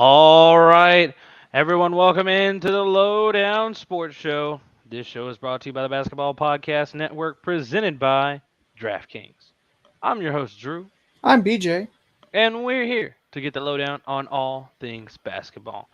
All right, everyone, welcome into the Lowdown Sports Show. This show is brought to you by the Basketball Podcast Network, presented by DraftKings. I'm your host, Drew, I'm BJ. and we're here to get the lowdown on all things basketball.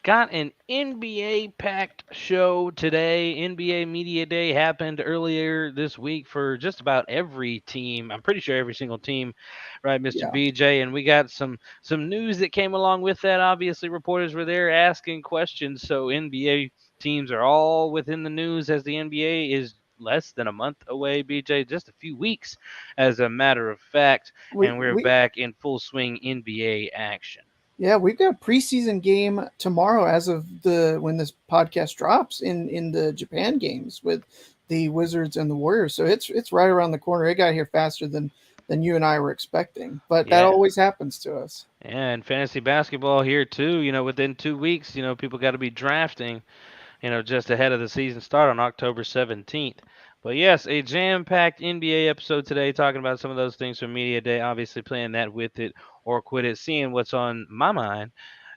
Got an NBA packed show today. NBA Media Day happened earlier this week for just about every team. I'm pretty sure every single team, right, Mr. Yeah. BJ? And we got some news that came along with that. Obviously, reporters were there asking questions. So NBA teams are all within the news as the NBA is less than a month away, BJ, just a few weeks as a matter of fact, We and we're we back in full swing NBA action. yeah, we've got a preseason game tomorrow as of the when this podcast drops in the Japan games with the Wizards and the Warriors. So it's right around the corner. It got here faster than you and I were expecting. But that Yeah. always happens to us. And fantasy basketball here too, within 2 weeks, people got to be drafting, just ahead of the season start on October 17th. But yes, a jam-packed NBA episode today talking about some of those things from Media Day, obviously playing that with it or quit it, seeing what's on my mind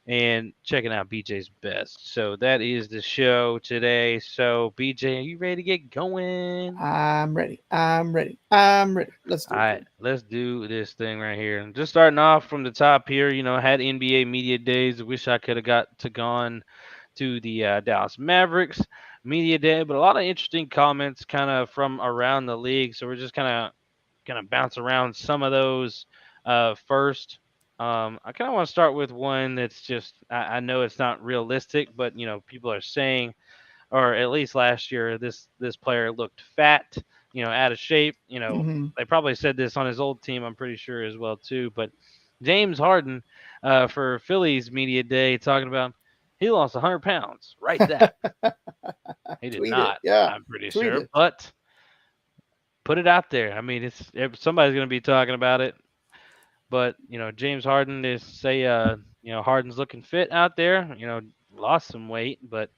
and checking out BJ's best. So that is the show today. So BJ, are you ready to get going? I'm ready. I'm ready. I'm ready. Let's All do it, right, kid. let's do this thing right here. Just starting off from the top here, had NBA media days. I wish I could have got to gone to the Dallas Mavericks media day, but a lot of interesting comments kind of from around the league. So we're just kind of bounce around some of those first. I kind of want to start with one that's just I know it's not realistic, but people are saying, or at least last year, this player looked fat, out of shape. Mm-hmm. They probably said this on his old team, I'm pretty sure as well too. But James Harden, for Phillies media day, talking about he lost 100 pounds. Right, that he did Tweet it. not. Yeah. I'm pretty Tweet sure, it. but put it out there. I mean, it's if somebody's going to be talking about it. But James Harden is say Harden's looking fit out there. Lost some weight, but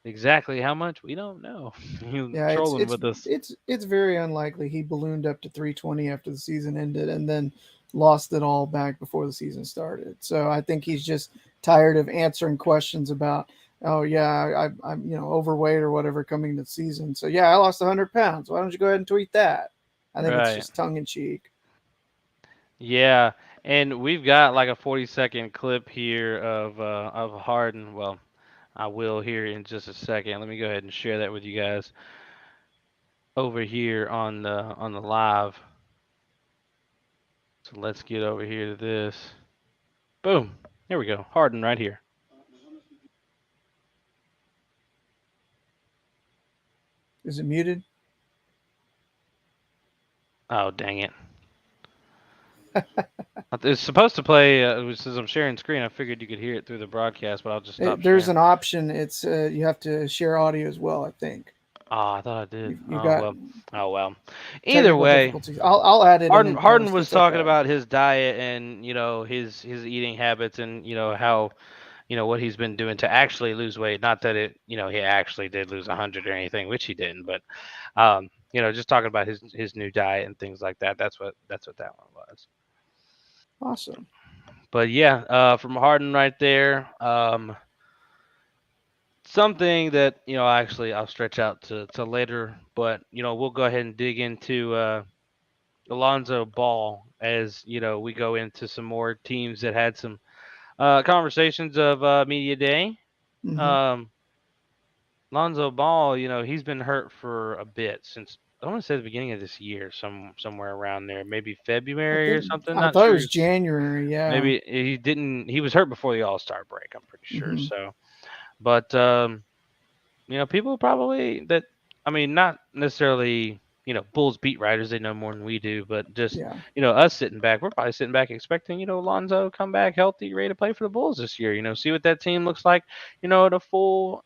exactly how much we don't know. He's Yeah, it's trolling it's with us. it's it's very unlikely he ballooned up to 320 after the season ended and then lost it all back before the season started. So I think he's just tired of answering questions about, oh yeah, I'm overweight or whatever coming into the season. So yeah, I lost 100 pounds. Why don't you go ahead and tweet that? I think it's Right. just tongue in cheek. Yeah, and we've got like a 40-second clip here of Harden. Well, I will here in just a second. Let me go ahead and share that with you guys over here on the live. So let's get over here to this. Boom. Here we go. Harden right here. Is it muted? Oh, dang it. It's supposed to play since I'm sharing screen. I figured you could hear it through the broadcast, but I'll just stop There's sharing. an option. It's you have to share audio as well. I think Oh, I thought I did. you Oh got well. Oh well. Either technical way, difficulties. I'll add it in Harden in Harden post. was It's talking okay. about his diet and his eating habits and how what he's been doing to actually lose weight. Not that it he actually did lose 100 or anything, which he didn't, but just talking about his new diet and things like that. That's what that one was. Awesome. But yeah, from Harden right there. Something that actually I'll stretch out to later, but we'll go ahead and dig into Alonso Ball as we go into some more teams that had some conversations of media day. Hmm. Um, Lonzo Ball, he's been hurt for a bit since I want to say the beginning of this year, somewhere around there, maybe I February or think something. I Not thought it sure. was January. Yeah. Maybe he didn't. He was hurt before the All Star break. I'm pretty sure. Hmm. So, but people probably that. I mean, not necessarily. Bulls beat writers. They know more than we do, but just Yeah. us sitting back, we're probably sitting back expecting Lonzo come back healthy, ready to play for the Bulls this year. See what that team looks like. At a full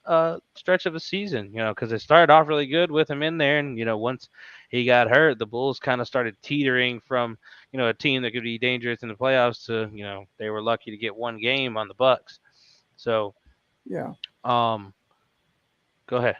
stretch of a season. Because it started off really good with him in there, and once he got hurt, the Bulls kind of started teetering from a team that could be dangerous in the playoffs to they were lucky to get one game on the Bucks. So Yeah. um, go ahead.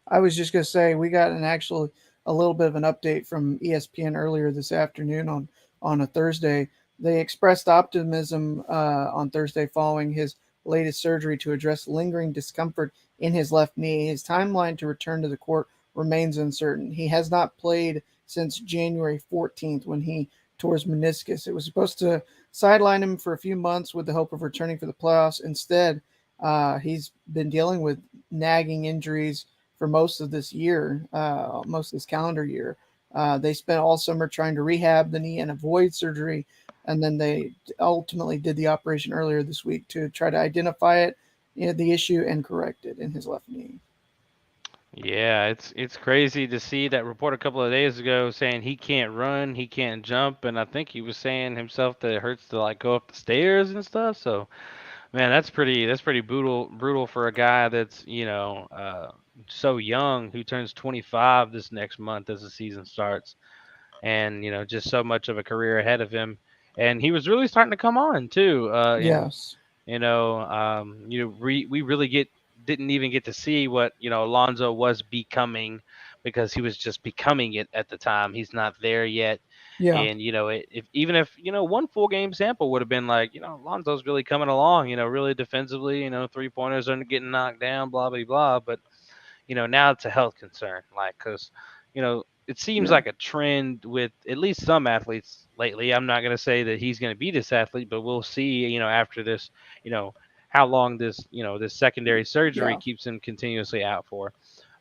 I was just gonna say we got an actual a little bit of an update from ESPN earlier this afternoon on a Thursday. They expressed optimism on Thursday following his latest surgery to address lingering discomfort in his left knee. His timeline to return to the court remains uncertain. He has not played since January 14th when he tore his meniscus. It was supposed to sideline him for a few months with the hope of returning for the playoffs. Instead, he's been dealing with nagging injuries for most of this year, most of this calendar year. They spent all summer trying to rehab the knee and avoid surgery, and then they ultimately did the operation earlier this week to try to identify it, the issue, and correct it in his left knee. Yeah, it's crazy to see that report a couple of days ago saying he can't run, he can't jump, and I think he was saying himself that it hurts to like go up the stairs and stuff. So, man, that's pretty brutal for a guy that's, so young, who turns 25 this next month as the season starts, and just so much of a career ahead of him. And he was really starting to come on too. And Yes. we really didn't even get to see what Alonzo was becoming, because he was just becoming it at the time. He's not there yet. Yeah. And if even if one full game sample would have been like, Alonzo's really coming along, really defensively, 3 pointers are getting knocked down, blah blah blah. But now it's a health concern, like, because it seems Yeah. like a trend with at least some athletes lately. I'm not going to say that he's going to be this athlete, but we'll see, after this, you know, how long this secondary surgery Yeah. keeps him continuously out for.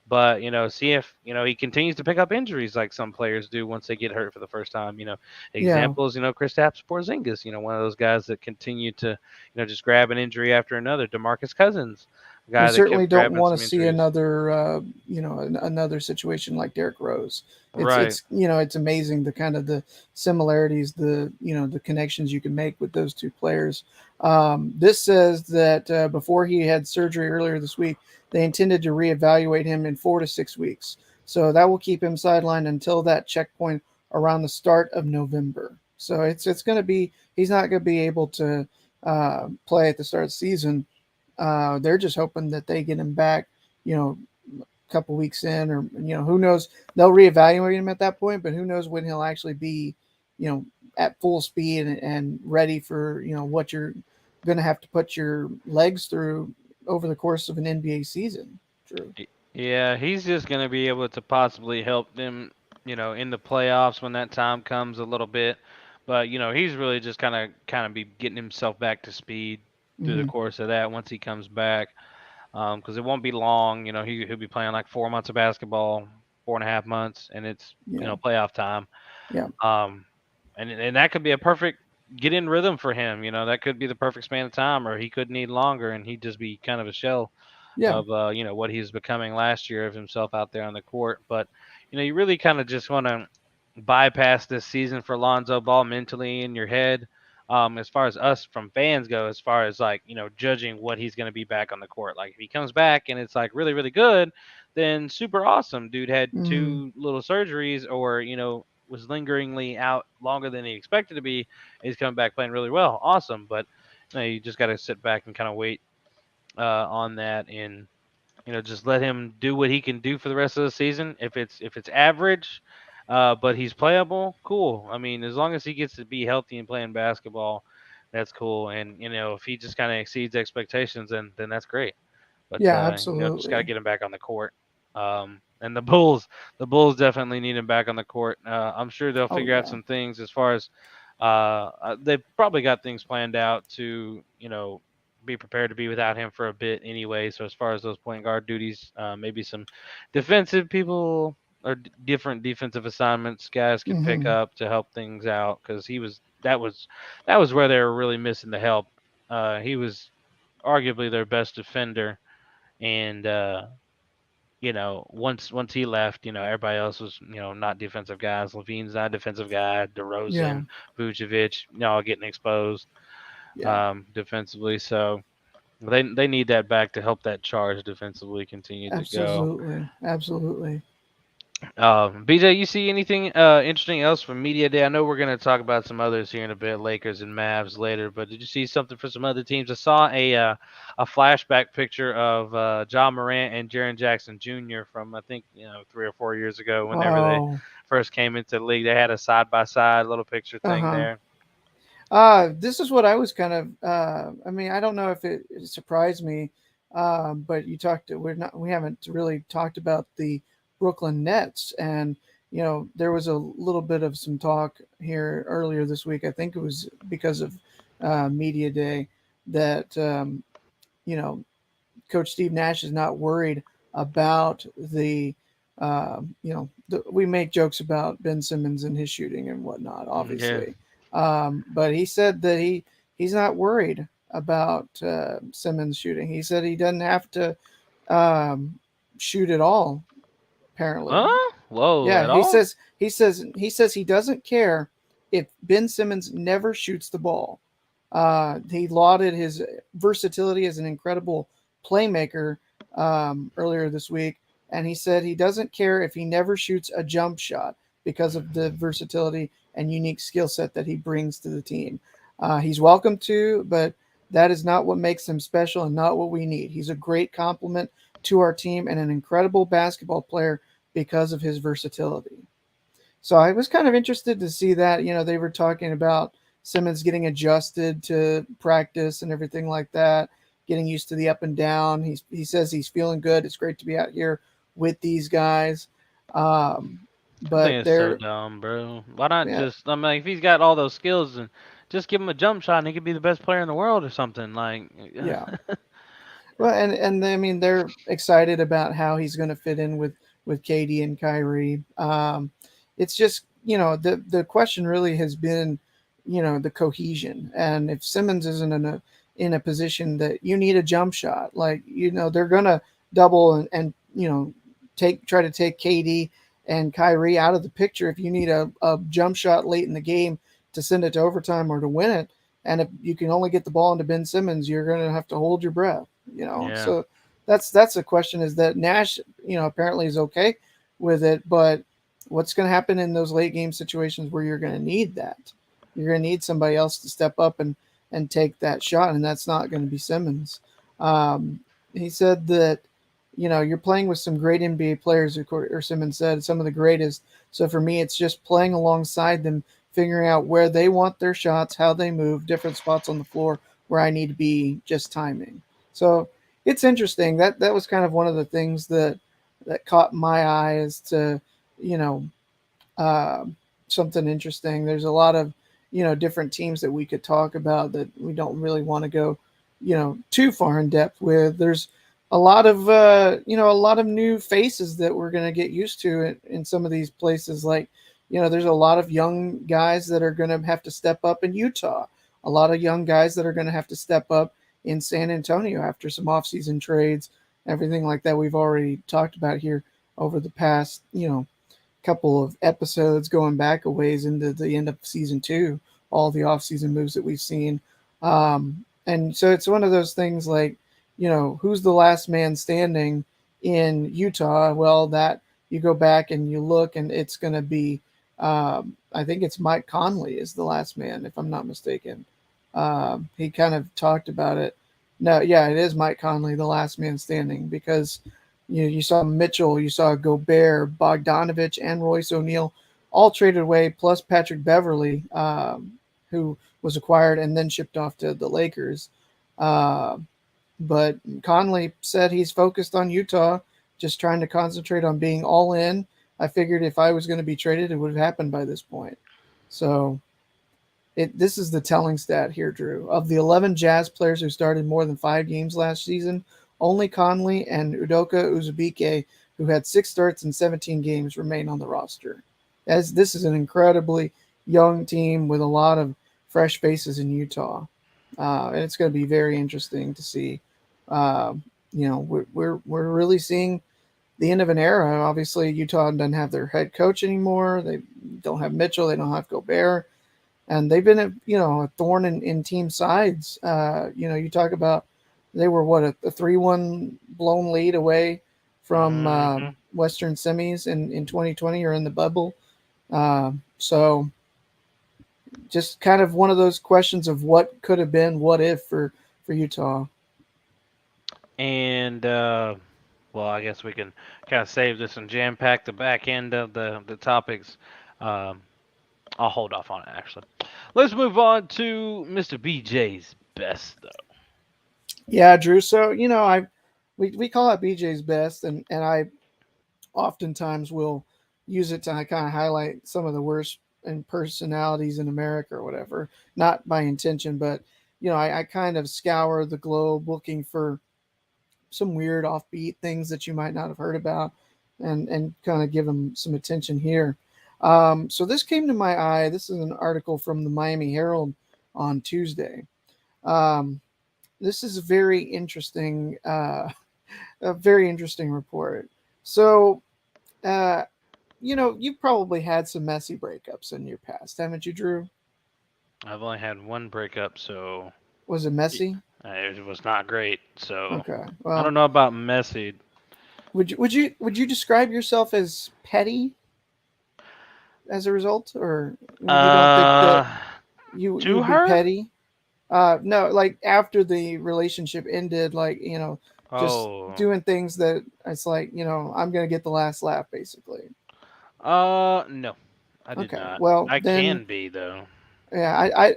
But see if he continues to pick up injuries like some players do once they get hurt for the first time. Yeah. Examples, Kristaps Porzingis, one of those guys that continue to just grab an injury after another. DeMarcus Cousins, a We guy that certainly kept don't grabbing want some to see injuries. another, another situation like Derrick Rose. Right. It's amazing the kind of the similarities, the connections you can make with those two players. This says that before he had surgery earlier this week, they intended to reevaluate him in 4 to 6 weeks. So that will keep him sidelined until that checkpoint around the start of November. So it's going to be he's not going to be able to play at the start of the season. They're just hoping that they get him back, you know, a couple weeks in, or who knows? They'll reevaluate him at that point, but who knows when he'll actually be, at full speed and ready for what you're going to have to put your legs through over the course of an NBA season. True. Yeah, he's just going to be able to possibly help them, in the playoffs when that time comes a little bit. But, he's really just kind of be getting himself back to speed through the Hmm. course of that once he comes back. Because it won't be long. He'll be playing like 4 months of basketball, 4.5 months, and it's Yeah. playoff time. Yeah. Um, and that could be a perfect get in rhythm for him. That could be the perfect span of time, or he could need longer, and he'd just be kind of a shell Yeah. of what he was becoming last year of himself out there on the court. But you really kind of just want to bypass this season for Lonzo Ball mentally in your head. As far as us from fans go, as far as like judging what he's going to be back on the court. Like if he comes back and it's like really really good, then super awesome. Dude had Hmm. two little surgeries, or was lingeringly out longer than he expected to be. He's coming back playing really well, awesome. But you just got to sit back and kind of wait on that, and just let him do what he can do for the rest of the season. If it's average, but he's playable, cool. I mean, as long as he gets to be healthy and playing basketball, that's cool. And if he just kind of exceeds expectations, then that's great. But Yeah. just got to Absolutely. get him back on the court. And the Bulls definitely need him back on the court. I'm sure they'll Oh figure out yeah. some things as far as they've probably got things planned out to be prepared to be without him for a bit anyway. So as far as those point guard duties, maybe some defensive people or different defensive assignments guys could pick Hmm. up to help things out, because that was where they were really missing the help. He was arguably their best defender, and once he left, everybody else was, not defensive guys. Levine's not a defensive guy. Yeah. DeRozan, Vucevic, all getting exposed Yeah. defensively. So they need that back to help that charge defensively continue to go. Absolutely. Absolutely. BJ, you see anything interesting else from media day? I know we're going to talk about some others here in a bit, Lakers and Mavs later. But did you see something for some other teams? I saw a flashback picture of John Morant and Jaren Jackson Jr. from, I think, 3 or 4 years ago. Whenever they Oh. first came into the league, they had a side by side little picture Uh thing huh. there. This is what I was kind of. I mean, I don't know if it surprised me, but you talked. We haven't really talked about the Brooklyn Nets, and there was a little bit of some talk here earlier this week. I think it was because of media day that you know Coach Steve Nash is not worried about we make jokes about Ben Simmons and his shooting and whatnot, Yeah. obviously. But he said that he's not worried about Simmons shooting. He said he doesn't have to um, shoot at all, apparently. Huh? Whoa, Yeah, at all? he says he doesn't care if Ben Simmons never shoots the ball. He lauded his versatility as an incredible playmaker earlier this week, and he said he doesn't care if he never shoots a jump shot because of the versatility and unique skill set that he brings to the team. He's welcome to, but that is not what makes him special and not what we need. He's a great complement to our team and an incredible basketball player because of his versatility. So I was kind of interested to see that. They were talking about Simmons getting adjusted to practice and everything like that, getting used to the up and down. He says he's feeling good. It's great to be out here with these guys. Um, I but think it's so they're dumb, bro. Why not yeah, just? I'm like, if he's got all those skills, and just give him a jump shot, and he could be the best player in the world or something. Like, yeah. Well, and I mean they're excited about how he's going to fit in with KD and Kyrie. It's just the question really has been the cohesion, and if Simmons isn't in a position that you need a jump shot, like they're gonna double and try to take KD and Kyrie out of the picture if you need a jump shot late in the game to send it to overtime or to win it. And if you can only get the ball into Ben Simmons, you're going to have to hold your breath. yeah, So that's the question. Is that Nash, apparently is okay with it, but what's going to happen in those late game situations where you're going to need that? You're going to need somebody else to step up and take that shot, and that's not going to be Simmons. Um, he said that you're playing with some great NBA players, or Simmons said, some of the greatest. So for me, it's just playing alongside them, figuring out where they want their shots, how they move, different spots on the floor where I need to be, just timing. So it's interesting. That was kind of one of the things that caught my eye as to you know uh, something interesting. There's a lot of different teams that we could talk about that we don't really want to go too far in depth with. There's a lot of a lot of new faces that we're going to get used to in some of these places. Like there's a lot of young guys that are going to have to step up in Utah. A lot of young guys that are going to have to step up in San Antonio after some offseason trades, everything like that. We've already talked about here over the past couple of episodes going back a ways into the end of season two, all the off-season moves that we've seen. And so it's one of those things like, who's the last man standing in Utah? Well, that you go back and you look, and it's going to be, I think it's Mike Conley is the last man, if I'm not mistaken. He kind of talked about it. No, yeah, it is Mike Conley, the last man standing, because you saw Mitchell, you saw Gobert, Bogdanovich, and Royce O'Neal all traded away, plus Patrick Beverly, who was acquired and then shipped off to the Lakers. Uh, but Conley said he's focused on Utah, just trying to concentrate on being all in. I figured if I was going to be traded, it would have happened by this point. So this is the telling stat here, Drew. Of the 11 Jazz players who started more than 5 games last season, only Conley and Udoka Uzubike, who had 6 starts in 17 games, remain on the roster. As this is an incredibly young team with a lot of fresh faces in Utah, and it's going to be very interesting to see. Uh, we're really seeing the end of an era. Obviously, Utah doesn't have their head coach anymore. They don't have Mitchell. They don't have Gobert, and they've been a thorn in team sides. You talk about they were what a 3-1 blown lead away from hmm Western semis in 2020 or in the bubble. So just kind of one of those questions of what could have been, what if for Utah. and well, I guess we can kind of save this and jam pack the back end of the topics. Um, I'll hold off on it actually. Let's move on to Mr. BJ's best though. Yeah, Drew. So we call it BJ's best, and I oftentimes will use it to kind of highlight some of the worst and personalities in America or whatever. Not by intention, but I kind of scour the globe looking for some weird offbeat things that you might not have heard about, and kind of give them some attention here. So this came to my eye. This is an article from the Miami Herald on Tuesday. Um, this is a very interesting report. So, uh, you've probably had some messy breakups in your past, haven't you, Drew? I've only had one breakup, so Was it messy? it was not great. So Okay. I Well, don't know about messy. would you describe yourself as petty as a result, or you don't think that Uh, you to would be her? petty? No, like after the relationship ended, like just Oh, doing things that it's like I'm gonna get the last laugh, basically. no, I did Okay, not. well I then, can be though. yeah,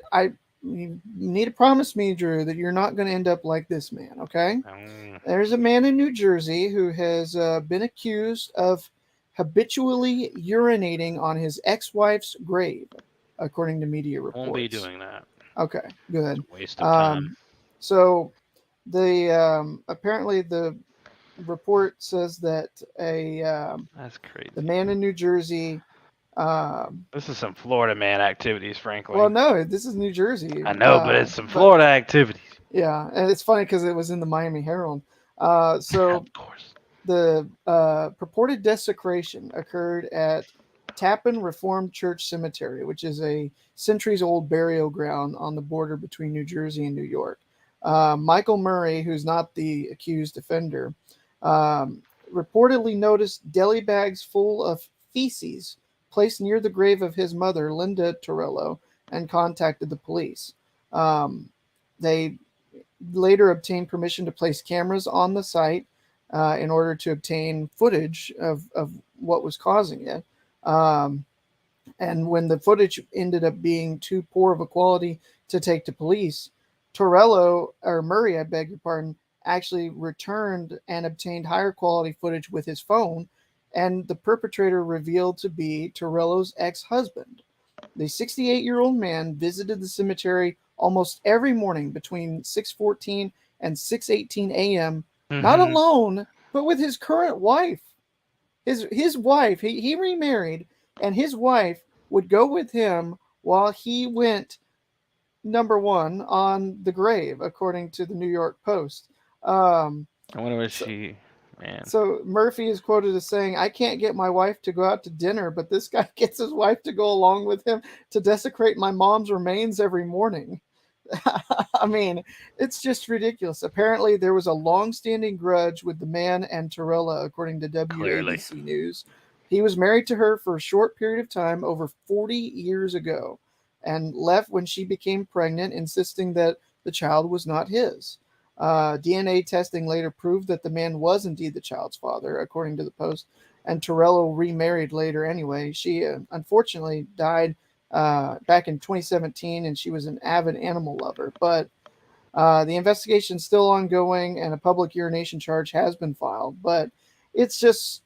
you need to promise me, Drew, that you're not gonna end up like this man. Okay, Mm, there's a man in New Jersey who has been accused of habitually urinating on his ex-wife's grave, according to media won't be reports. doing that. Okay, It's good. a waste of time. Um, so the apparently the report says that a That's the crazy. man in New Jersey. Um, This is some Florida man activities, well, frankly. no, this is New Jersey, I know, but it's some but Florida activities. yeah, and it's funny because it was in the Miami Herald. So Of course. the purported desecration occurred at Tappan Reformed Church Cemetery, which is a centuries-old burial ground on the border between New Jersey and New York. Michael Murray, who's not the accused offender, um, reportedly noticed deli bags full of feces placed near the grave of his mother, Linda Torello, and contacted the police. Um, they later obtained permission to place cameras on the site in order to obtain footage of what was causing it. Um, and when the footage ended up being too poor of a quality to take to police, Torello, or Murray, I beg your pardon, actually returned and obtained higher quality footage with his phone, and the perpetrator revealed to be Torello's ex husband. The 68-year-old man visited the cemetery almost every morning between 6:14 and 6:18 a.m., not Hmm. alone, but with his current wife. His wife, he remarried, and his wife would go with him while he went number one on the grave, according to the New York Post. Um, I wonder what so, she, man. so Murphy is quoted as saying, "I can't get my wife to go out to dinner, but this guy gets his wife to go along with him to desecrate my mom's remains every morning." I mean, it's just ridiculous. Apparently, there was a long-standing grudge with the man and Torella, according to Clearly. WABC News. He was married to her for a short period of time over 40 years ago and left when she became pregnant, insisting that the child was not his. DNA testing later proved that the man was indeed the child's father, according to the Post, and Torello remarried later anyway. She unfortunately died back in 2017, and she was an avid animal lover. But the investigation is still ongoing, and a public urination charge has been filed. But it's just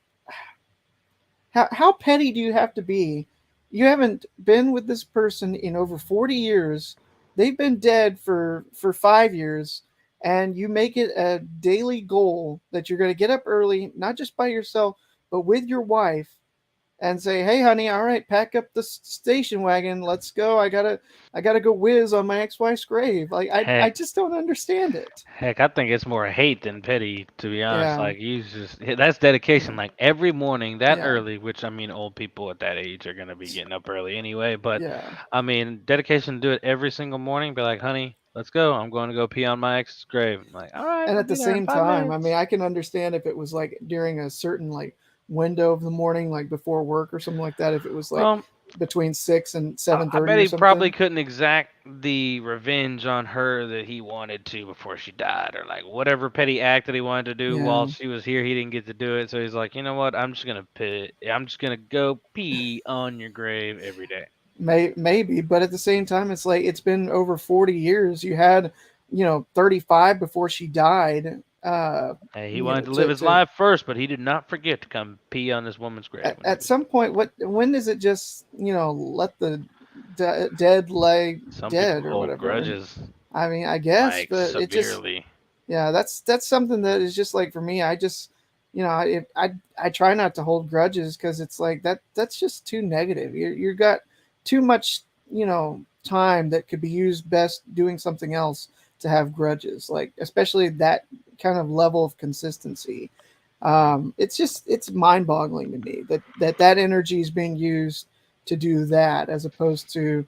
how petty do you have to be? You haven't been with this person in over 40 years. They've been dead for 5 years, and you make it a daily goal that you're going to get up early, not just by yourself, but with your wife, and say, "Hey, honey, all right, pack up the station wagon. Let's go. I gotta go whiz on my ex-wife's grave." Like I Heck, just don't understand it. heck, I think it's more hate than petty, to be honest. Yeah, Like, you just, that's dedication. Like, every morning that yeah, early, which I mean, old people at that age are going to be getting up early anyway. But yeah. I mean, dedication to do it every single morning. Be like, honey, let's go. I'm going to go pee on my ex's grave. I'm like, all right, And I'll at the be there in same five time, I mean, minutes. I can understand if it was like during a certain like window of the morning, like before work or something like that. If it was like Well, between 6 and I, seven I bet thirty or he probably something. couldn't exact the revenge on her that he wanted to before she died, or like whatever petty act that he wanted to do while Yeah. she was here. He didn't get to do it, so he's like, you know what? I'm just gonna go pee on your grave every day. maybe, but at the same time, it's like it's been over 40 years. You had, 35 before she died. Hey, he wanted to live his To life first, but he did not forget to come pee on this woman's grave when he at was some point, when does it just let the dead lay Some people dead or hold whatever? grudges I mean, I guess, like but it just severely. yeah, that's something that is just like for me. I just I try not to hold grudges because it's like that's just too negative. You got too much time that could be used best doing something else to have grudges, like especially that kind of level of consistency. It's mind boggling to me that energy is being used to do that as opposed to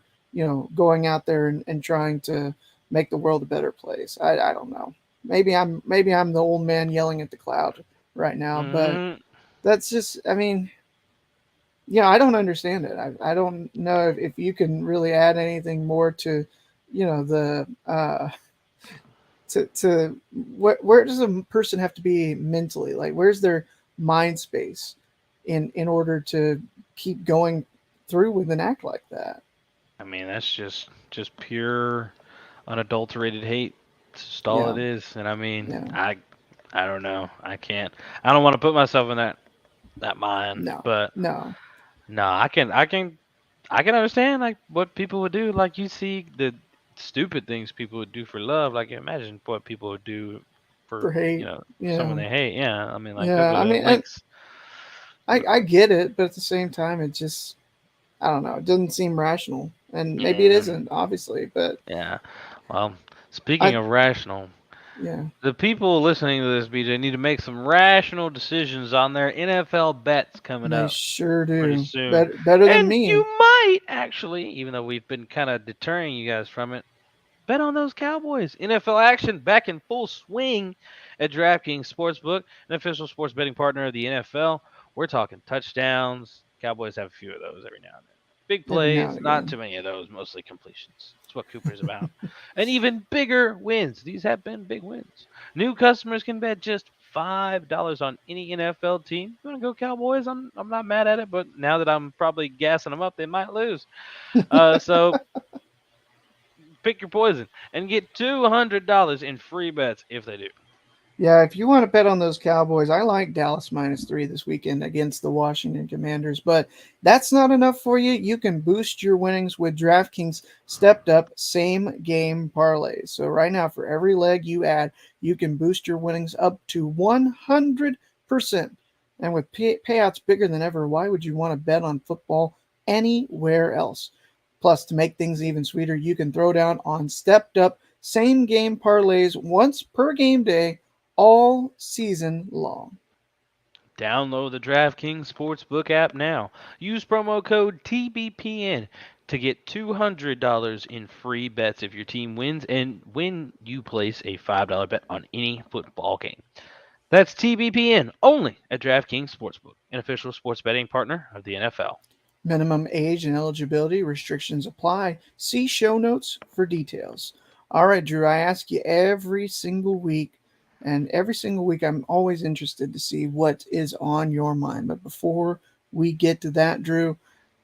going out there and trying to make the world a better place. I don't know. Maybe I'm the old man yelling at the cloud right now, but Hmm. that's just I mean, I don't understand it. I don't know if you can really add anything more to, the to where does a person have to be mentally? Like where's their mind space in order to keep going through with an act like that? I mean, that's just pure unadulterated hate. It's just all Yeah, it is. And I mean, yeah, I don't know. I can't. I don't want to put myself in that mind. no, But no, no, I can understand like what people would do. Like you see the stupid things people would do for love. Like imagine what people would do for for hate. someone Yeah, they hate. Yeah, I mean like they'll yeah. go I to mean, and lengths. I get it, but at the same time, it just I don't know. It doesn't seem rational, and maybe it Yeah, isn't, obviously. But yeah. Well, speaking I, of rational, yeah, the people listening to this, BJ, need to make some rational decisions on their NFL bets coming they up sure pretty do. soon. Better than And me. you might actually, even though we've been kind of deterring you guys from it, bet on those Cowboys. NFL action back in full swing at DraftKings Sportsbook, an official sports betting partner of the NFL. We're talking touchdowns. Cowboys have a few of those every now and then. Big Every now and plays, not again. too many of those, mostly completions. That's what Cooper's about. And even bigger wins. These have been big wins. New customers can bet just $5 on any NFL team. You want to go Cowboys? I'm not mad at it, but now that I'm probably gassing them up, they might lose. So pick your poison and get $200 in free bets if they do. Yeah, if you want to bet on those Cowboys, I like Dallas -3 this weekend against the Washington Commanders. But that's not enough for you. You can boost your winnings with DraftKings stepped up same game parlays. So right now, for every leg you add, you can boost your winnings up to 100%. And with payouts bigger than ever, why would you want to bet on football anywhere else? Plus, to make things even sweeter, you can throw down on stepped up same game parlays once per game day all season long. Download the DraftKings Sportsbook app now. Use promo code TBPN to get $200 in free bets if your team wins and when you place a $5 bet on any football game. That's TBPN only at DraftKings Sportsbook, an official sports betting partner of the NFL. Minimum age and eligibility restrictions apply. See show notes for details. All right, Drew, I ask you every single week, and every single week I'm always interested to see what is on your mind. But before we get to that, Drew,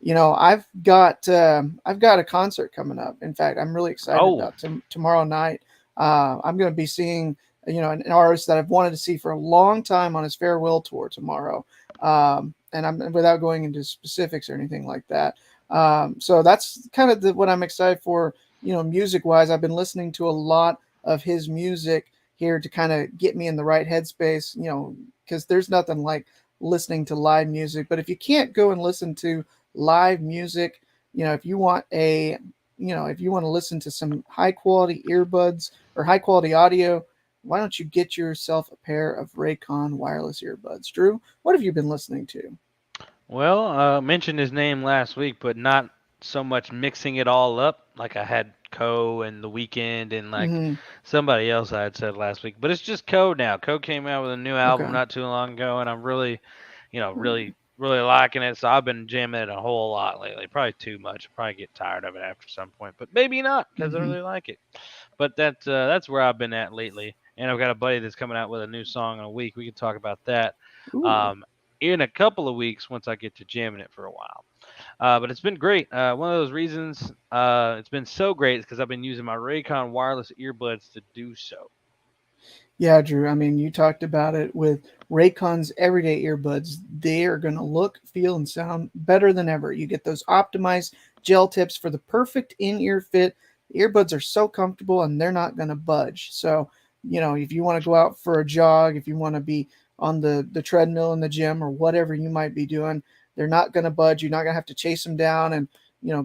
I've got a concert coming up. In fact, I'm really excited Oh, about tomorrow night. I'm going to be seeing an artist that I've wanted to see for a long time on his farewell tour tomorrow. And I'm without going into specifics or anything like that. So that's kind of what I'm excited for. Music wise, I've been listening to a lot of his music here to kind of get me in the right headspace. Because there's nothing like listening to live music. But if you can't go and listen to live music, if you want if you want to listen to some high quality earbuds or high quality audio, why don't you get yourself a pair of Raycon wireless earbuds? Drew, what have you been listening to? well, mentioned his name last week, but not so much mixing it all up like I had Co and The Weekend and like Mm-hmm. somebody else I had said last week. But it's just Co now. Co came out with a new album Okay. not too long ago, and I'm really, really liking it. So I've been jamming it a whole lot lately. Probably too much. Probably get tired of it after some point, but maybe not because I Mm-hmm. really like it. But that's where I've been at lately. And I've got a buddy that's coming out with a new song in a week. We can talk about that Ooh. um, in a couple of weeks once I get to jamming it for a while. But it's been great. One of those reasons it's been so great is because I've been using my Raycon wireless earbuds to do so. Yeah, Drew. I mean, you talked about it with Raycon's everyday earbuds. They are going to look, feel, and sound better than ever. You get those optimized gel tips for the perfect in ear fit. The earbuds are so comfortable and they're not going to budge. So, if you want to go out for a jog, if you want to be on the treadmill in the gym or whatever you might be doing, they're not going to budge. You're not going to have to chase them down and,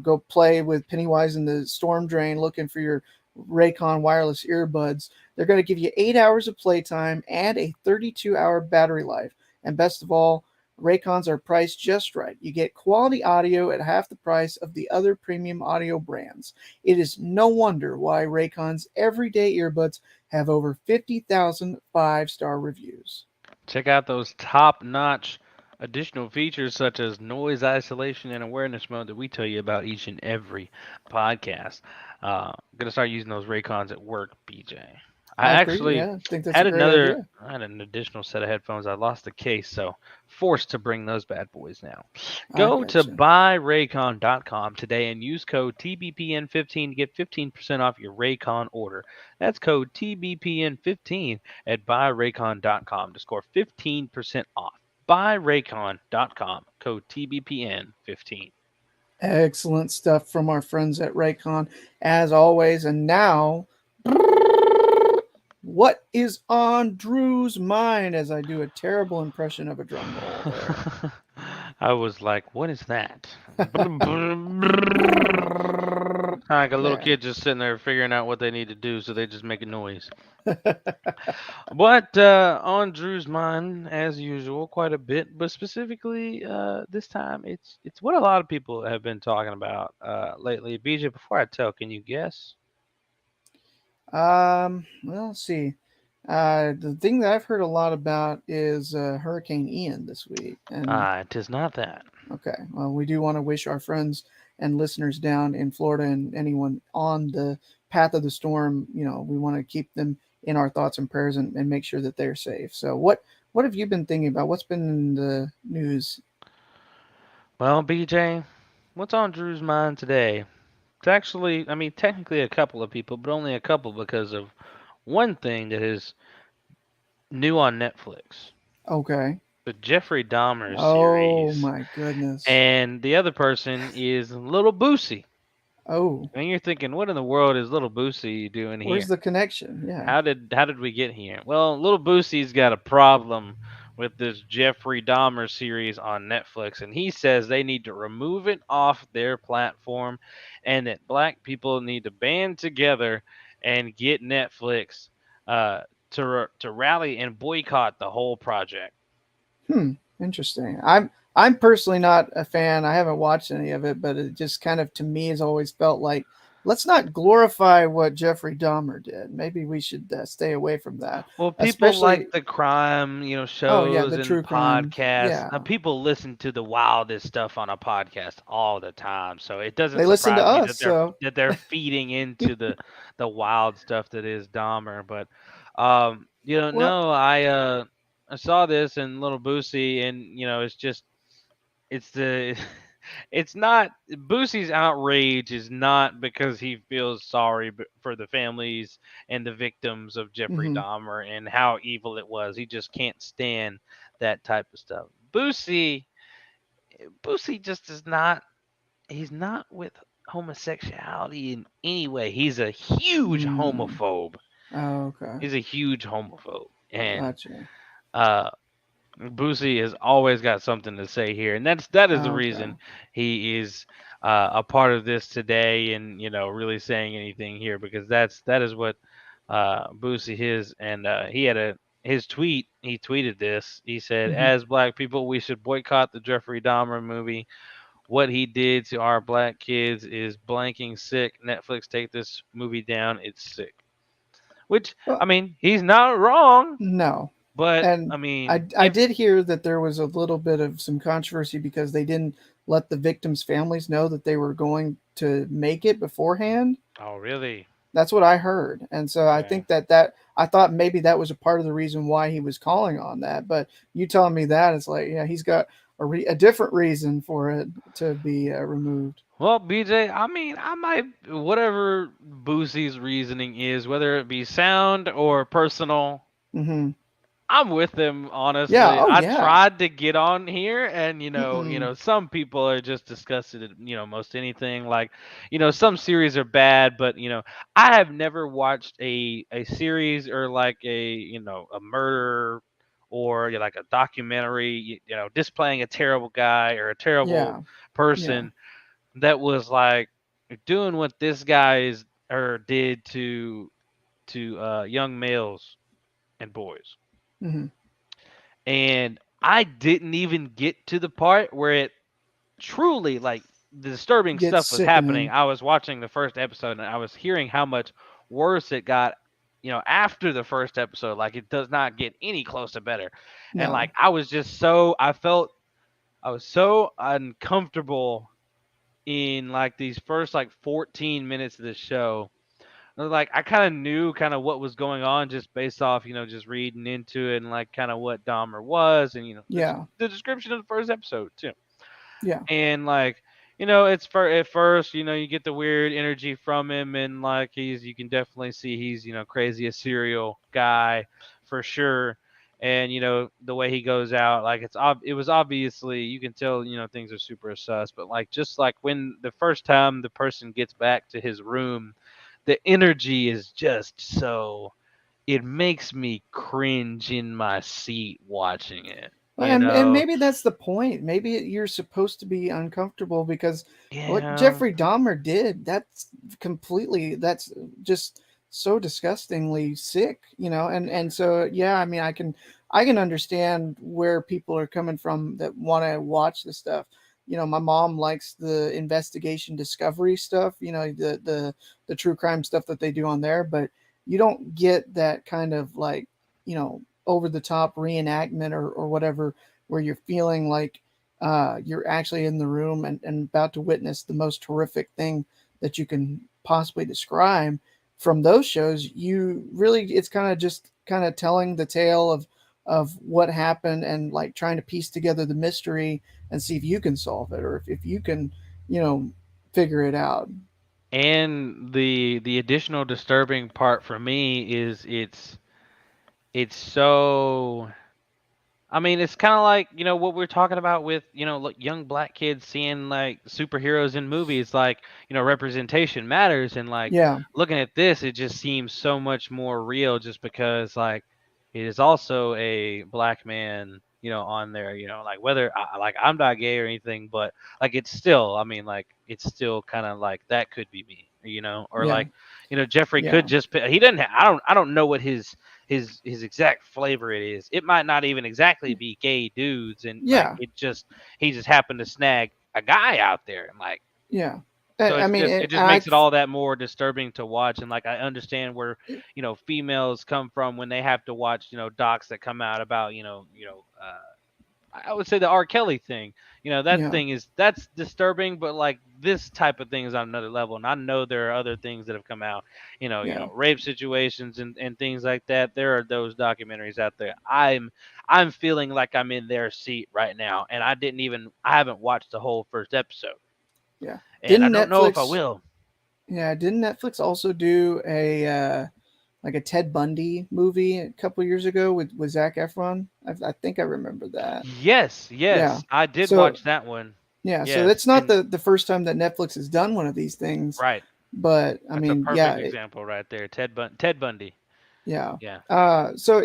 go play with Pennywise in the storm drain looking for your Raycon wireless earbuds. They're going to give you 8 hours of playtime and a 32-hour battery life. And best of all, Raycons are priced just right. You get quality audio at half the price of the other premium audio brands. It is no wonder why Raycon's everyday earbuds have over 50,000 five-star reviews. Check out those top notch additional features such as noise isolation and awareness mode that we tell you about each and every podcast. I'm gonna start using those Raycons at work, BJ. I I agree. actually Yeah, I think that's a great idea. I had an additional set of headphones. I lost the case, so forced to bring those bad boys now. I Go to gotcha. buyraycon.com today and use code TBPN15 to get 15% off your Raycon order. That's code TBPN15 at buyraycon.com to score 15% off. Buyraycon.com, code TBPN15. Excellent stuff from our friends at Raycon, as always. And now, what is on Drew's mind as I do a terrible impression of a drum roll there? I was like, what is that? Like a little There. kid just sitting there figuring out what they need to do, so they just make a noise. But on Drew's mind, as usual, quite a bit. But specifically, this time, it's what a lot of people have been talking about lately. BJ, before I tell, can you guess? Well, let's see. The thing that I've heard a lot about is Hurricane Ian this week. And Ah, it is not that. okay, well, we do want to wish our friends and listeners down in Florida and anyone on the path of the storm, we want to keep them in our thoughts and prayers and make sure that they're safe. So, what have you been thinking about? What's been in the news? Well, BJ, what's on Drew's mind today? It's actually, I mean, technically a couple of people, but only a couple because of one thing that is new on Netflix, Okay. the Jeffrey Dahmer Oh series. my goodness. And the other person is Little Boosie. Oh, And you're thinking, what in the world is Little Boosie doing where's here? the connection? Yeah. How did we get here? Well, Little Boosie's got a problem with this Jeffrey Dahmer series on Netflix, and he says they need to remove it off their platform, and that black people need to band together and get Netflix to rally and boycott the whole project. Hmm. Interesting. I'm personally not a fan. I haven't watched any of it, but it just kind of to me has always felt like let's not glorify what Jeffrey Dahmer did. Maybe we should stay away from that. Well, people Especially, like the crime, oh yeah, shows the and true crime. podcasts. Yeah, People listen to the wildest stuff on a podcast all the time, so it doesn't they listen to surprise me us. So, that they're feeding into the wild stuff that is Dahmer. But well, no, I saw this in Little Boosie, and it's just it's the it's not Boosie's outrage is not because he feels sorry for the families and the victims of Jeffrey hmm Dahmer and how evil it was. He just can't stand that type of stuff. Boosie just is not. He's not with homosexuality in any way. He's a huge mm, homophobe. okay, He's a huge homophobe, and gotcha. uh, Boosie has always got something to say here, and that is the Okay. reason he is a part of this today, and really saying anything here because that is what Boosie is, and he had his tweet. He tweeted this. He said, hmm "As black people, we should boycott the Jeffrey Dahmer movie. What he did to our black kids is blanking sick. Netflix, take this movie down. It's sick." Which I Well, mean, he's not wrong, no. but And I I mean, I did hear that there was a little bit of some controversy because they didn't let the victims' families know that they were going to make it beforehand. oh really? That's what I heard, and so I Okay. think that I thought maybe that was a part of the reason why he was calling on that. But you telling me that it's like, yeah, he's got a different reason for it to be removed. Well, BJ, I mean, I might whatever Boosie's reasoning is, whether it be sound or personal. Hmm. I'm with him, Yeah. honestly. Oh I yeah. tried to get on here, and Mm-mm. some people are just disgusted at most anything. Like, some series are bad, but I have never watched a series or like a murder or like a documentary, displaying a terrible guy or a terrible Yeah. Yeah. person that was like doing what this guy is or did to young males and boys. Hmm. And I didn't even get to the part where it truly like the disturbing Gets stuff was happening. sickening. I was watching the first episode and I was hearing how much worse it got, after the first episode. Like it does not get any close to better. And like No. I was so uncomfortable in like these first like 14 minutes of the show. Like I kind of knew kind of what was going on just based off just reading into it and like kind of what Dahmer was and Yeah. the description of the first episode too. Yeah. And like it's for at first you get the weird energy from him and like you can definitely see he's crazy a serial guy for sure. And the way he goes out, like it was obviously you can tell things are super sus. But like just like when the first time the person gets back to his room, the energy is just so it makes me cringe in my seat watching it. Well, and maybe that's the point. Maybe you're supposed to be uncomfortable because what Yeah. Jeffrey Dahmer did, that's just so disgustingly sick, and so yeah, I mean, I can understand where people are coming from that want to watch this stuff. My mom likes the investigation discovery stuff, the true crime stuff that they do on there, but you don't get that kind of like, over the top reenactment or whatever, where you're feeling like you're actually in the room and about to witness the most horrific thing that you can possibly describe. From those shows, you really, it's kind of just kind of telling the tale of what happened and like trying to piece together the mystery and see if you can solve it or if you can, you know, figure it out. And the additional disturbing part for me is it's so I mean, it's kind of like, what we're talking about with, like young black kids seeing like superheroes in movies, like, representation matters. And like Yeah, looking at this, it just seems so much more real just because like it is also a black man, on there, like whether like I'm not gay or anything, but like it's still, I mean, like it's still kind of like that could be me, or yeah, like, Jeffrey could yeah, just, he doesn't, I don't know what his exact flavor it is. It might not even exactly be gay dudes, and like yeah, he just happened to snag a guy out there, and like yeah. so I mean, it just makes it all that more disturbing to watch. And like I understand where females come from when they have to watch docs that come out about I would say the R. Kelly thing. That yeah, thing that's disturbing, but like this type of thing is on another level. And I know there are other things that have come out, yeah, rape situations and things like that. There are those documentaries out there. I'm feeling like I'm in their seat right now, and I haven't watched the whole first episode, yeah. and I Didn't don't know if I Netflix? will. Yeah, didn't Netflix also do a like a Ted Bundy movie a couple years ago with Zac Efron? I think I remember that. Yes, Yeah. yes, I did So watch that one. yeah, so Yes, it's not and the first time that Netflix has done one of these things, right, but I that's a mean, yeah, perfect example right there. Ted Bundy. yeah. Yeah. So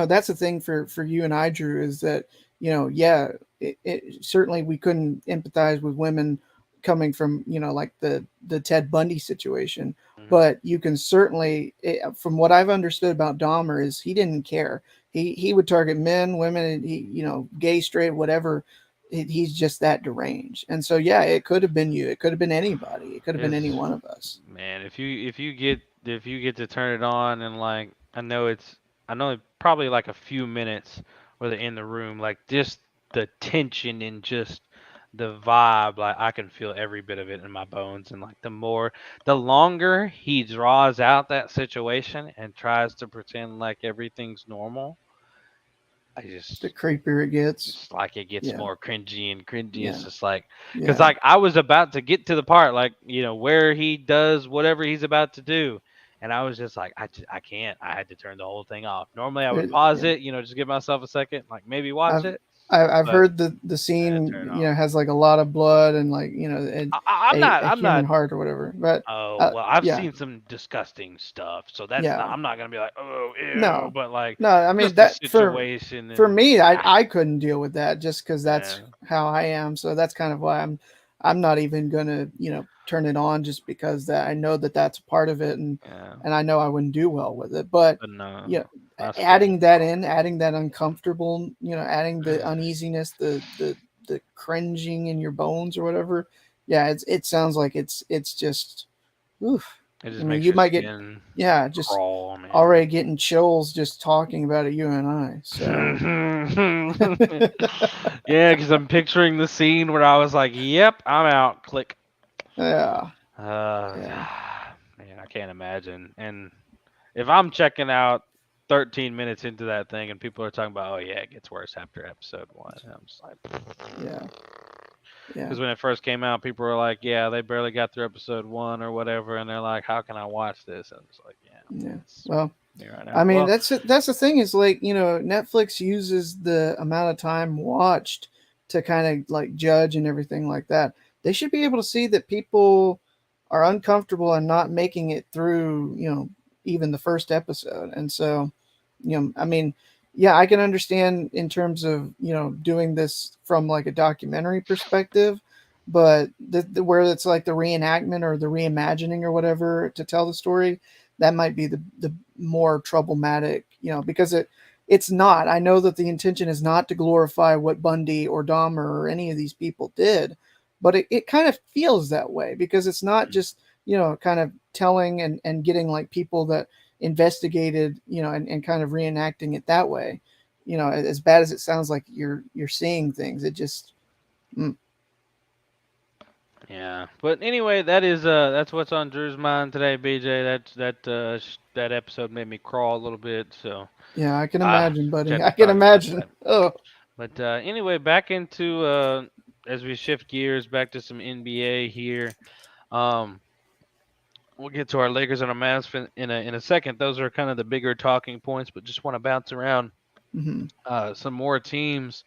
that's the thing for you and I, Drew, is that yeah, certainly we couldn't empathize with women coming from like the Ted Bundy situation, Mhm. but you can certainly, from what I've understood about Dahmer, is he didn't care. He would target men, women, and he gay, straight, whatever. He's just that deranged, and so yeah, it could have been you. It could have been anybody. It could have been any Is one of us. man, if you get to turn it on and like I know probably like a few minutes where they're in the room, like just the tension and just the vibe, like I can feel every bit of it in my bones. And like the longer he draws out that situation and tries to pretend like everything's normal, I The just creepier it gets. it's like it gets Yeah. more cringy and cringy. It's Yeah. just like, because Yeah. like I was about to get to the part like where he does whatever he's about to do, and I was just like, I can't. I had to turn the whole thing off. Normally I would pause Yeah. it, just give myself a second, like maybe watch I've it, I've but heard the I had to scene, turn it off. has like a lot of blood and like, I'm not. a I'm human not. heart or whatever. But Oh well, I've yeah. seen some disgusting stuff, so that's not. Yeah. I'm not gonna be like, oh ew, No. but like No, I mean just the that situation for and me, I couldn't deal with that just because that's yeah, how I am. So that's kind of why I'm not even gonna turn it on just because that I know that that's a part of it, yeah. and I know I wouldn't do well with it. But But no, yeah, I still adding that in, adding that uncomfortable, adding the uneasiness, the cringing in your bones or whatever. Yeah, it sounds like it's just oof. it I just mean, makes you your might get skin yeah, just crawl, man. already getting chills just talking about it, you and I. So Yeah, because I'm picturing the scene where I was like, "Yep, I'm out." Click. yeah, Uh, yeah, man, I can't imagine. And if I'm checking out 13 minutes into that thing and people are talking about, "Oh yeah, it gets worse after episode one," and I'm just like, yeah, yeah, because when it first came out, people were like, "Yeah, they barely got through episode one or whatever," and they're like, "How can I watch this?" And I'm just like, "Yeah, yeah. that's Well, me right I now." mean Well, that's the thing is like Netflix uses the amount of time watched to kind of like judge and everything like that. They should be able to see that people are uncomfortable and not making it through even the first episode, and so I mean, yeah, I can understand in terms of doing this from like a documentary perspective, but where it's like the reenactment or the reimagining or whatever to tell the story, that might be the more problematic, because it's not. I know that the intention is not to glorify what Bundy or Dahmer or any of these people did, but it kind of feels that way because it's not just kind of telling and getting like people that investigated, and kind of reenacting it that way. As bad as it sounds like you're seeing things, it just mm, yeah, but anyway, that's what's on Drew's mind today, BJ. That episode made me crawl a little bit, so yeah, I can ah, imagine, just buddy. had I to can talk about imagine. that. Oh, But anyway, back into as we shift gears back to some NBA here. Um, we'll get to our Lakers and our Mavs in a second. Those are kind of the bigger talking points, but just want to bounce around mm-hmm. some more teams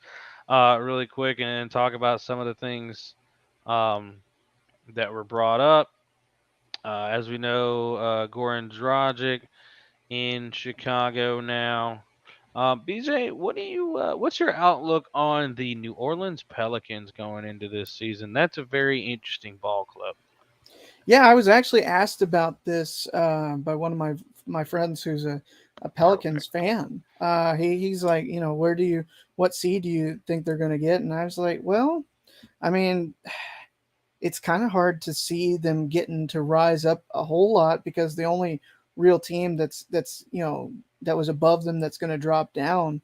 really quick and talk about some of the things um, that were brought up. As we know, Goran Dragic in Chicago now. BJ, what's your outlook on the New Orleans Pelicans going into this season? That's a very interesting ball club. Yeah, I was actually asked about this by one of my friends who's a Pelicans Perfect. fan. He's like, what seed do you think they're going to get? And I was like, well, I mean, it's kind of hard to see them getting to rise up a whole lot because the only real team that's that was above them that's going to drop down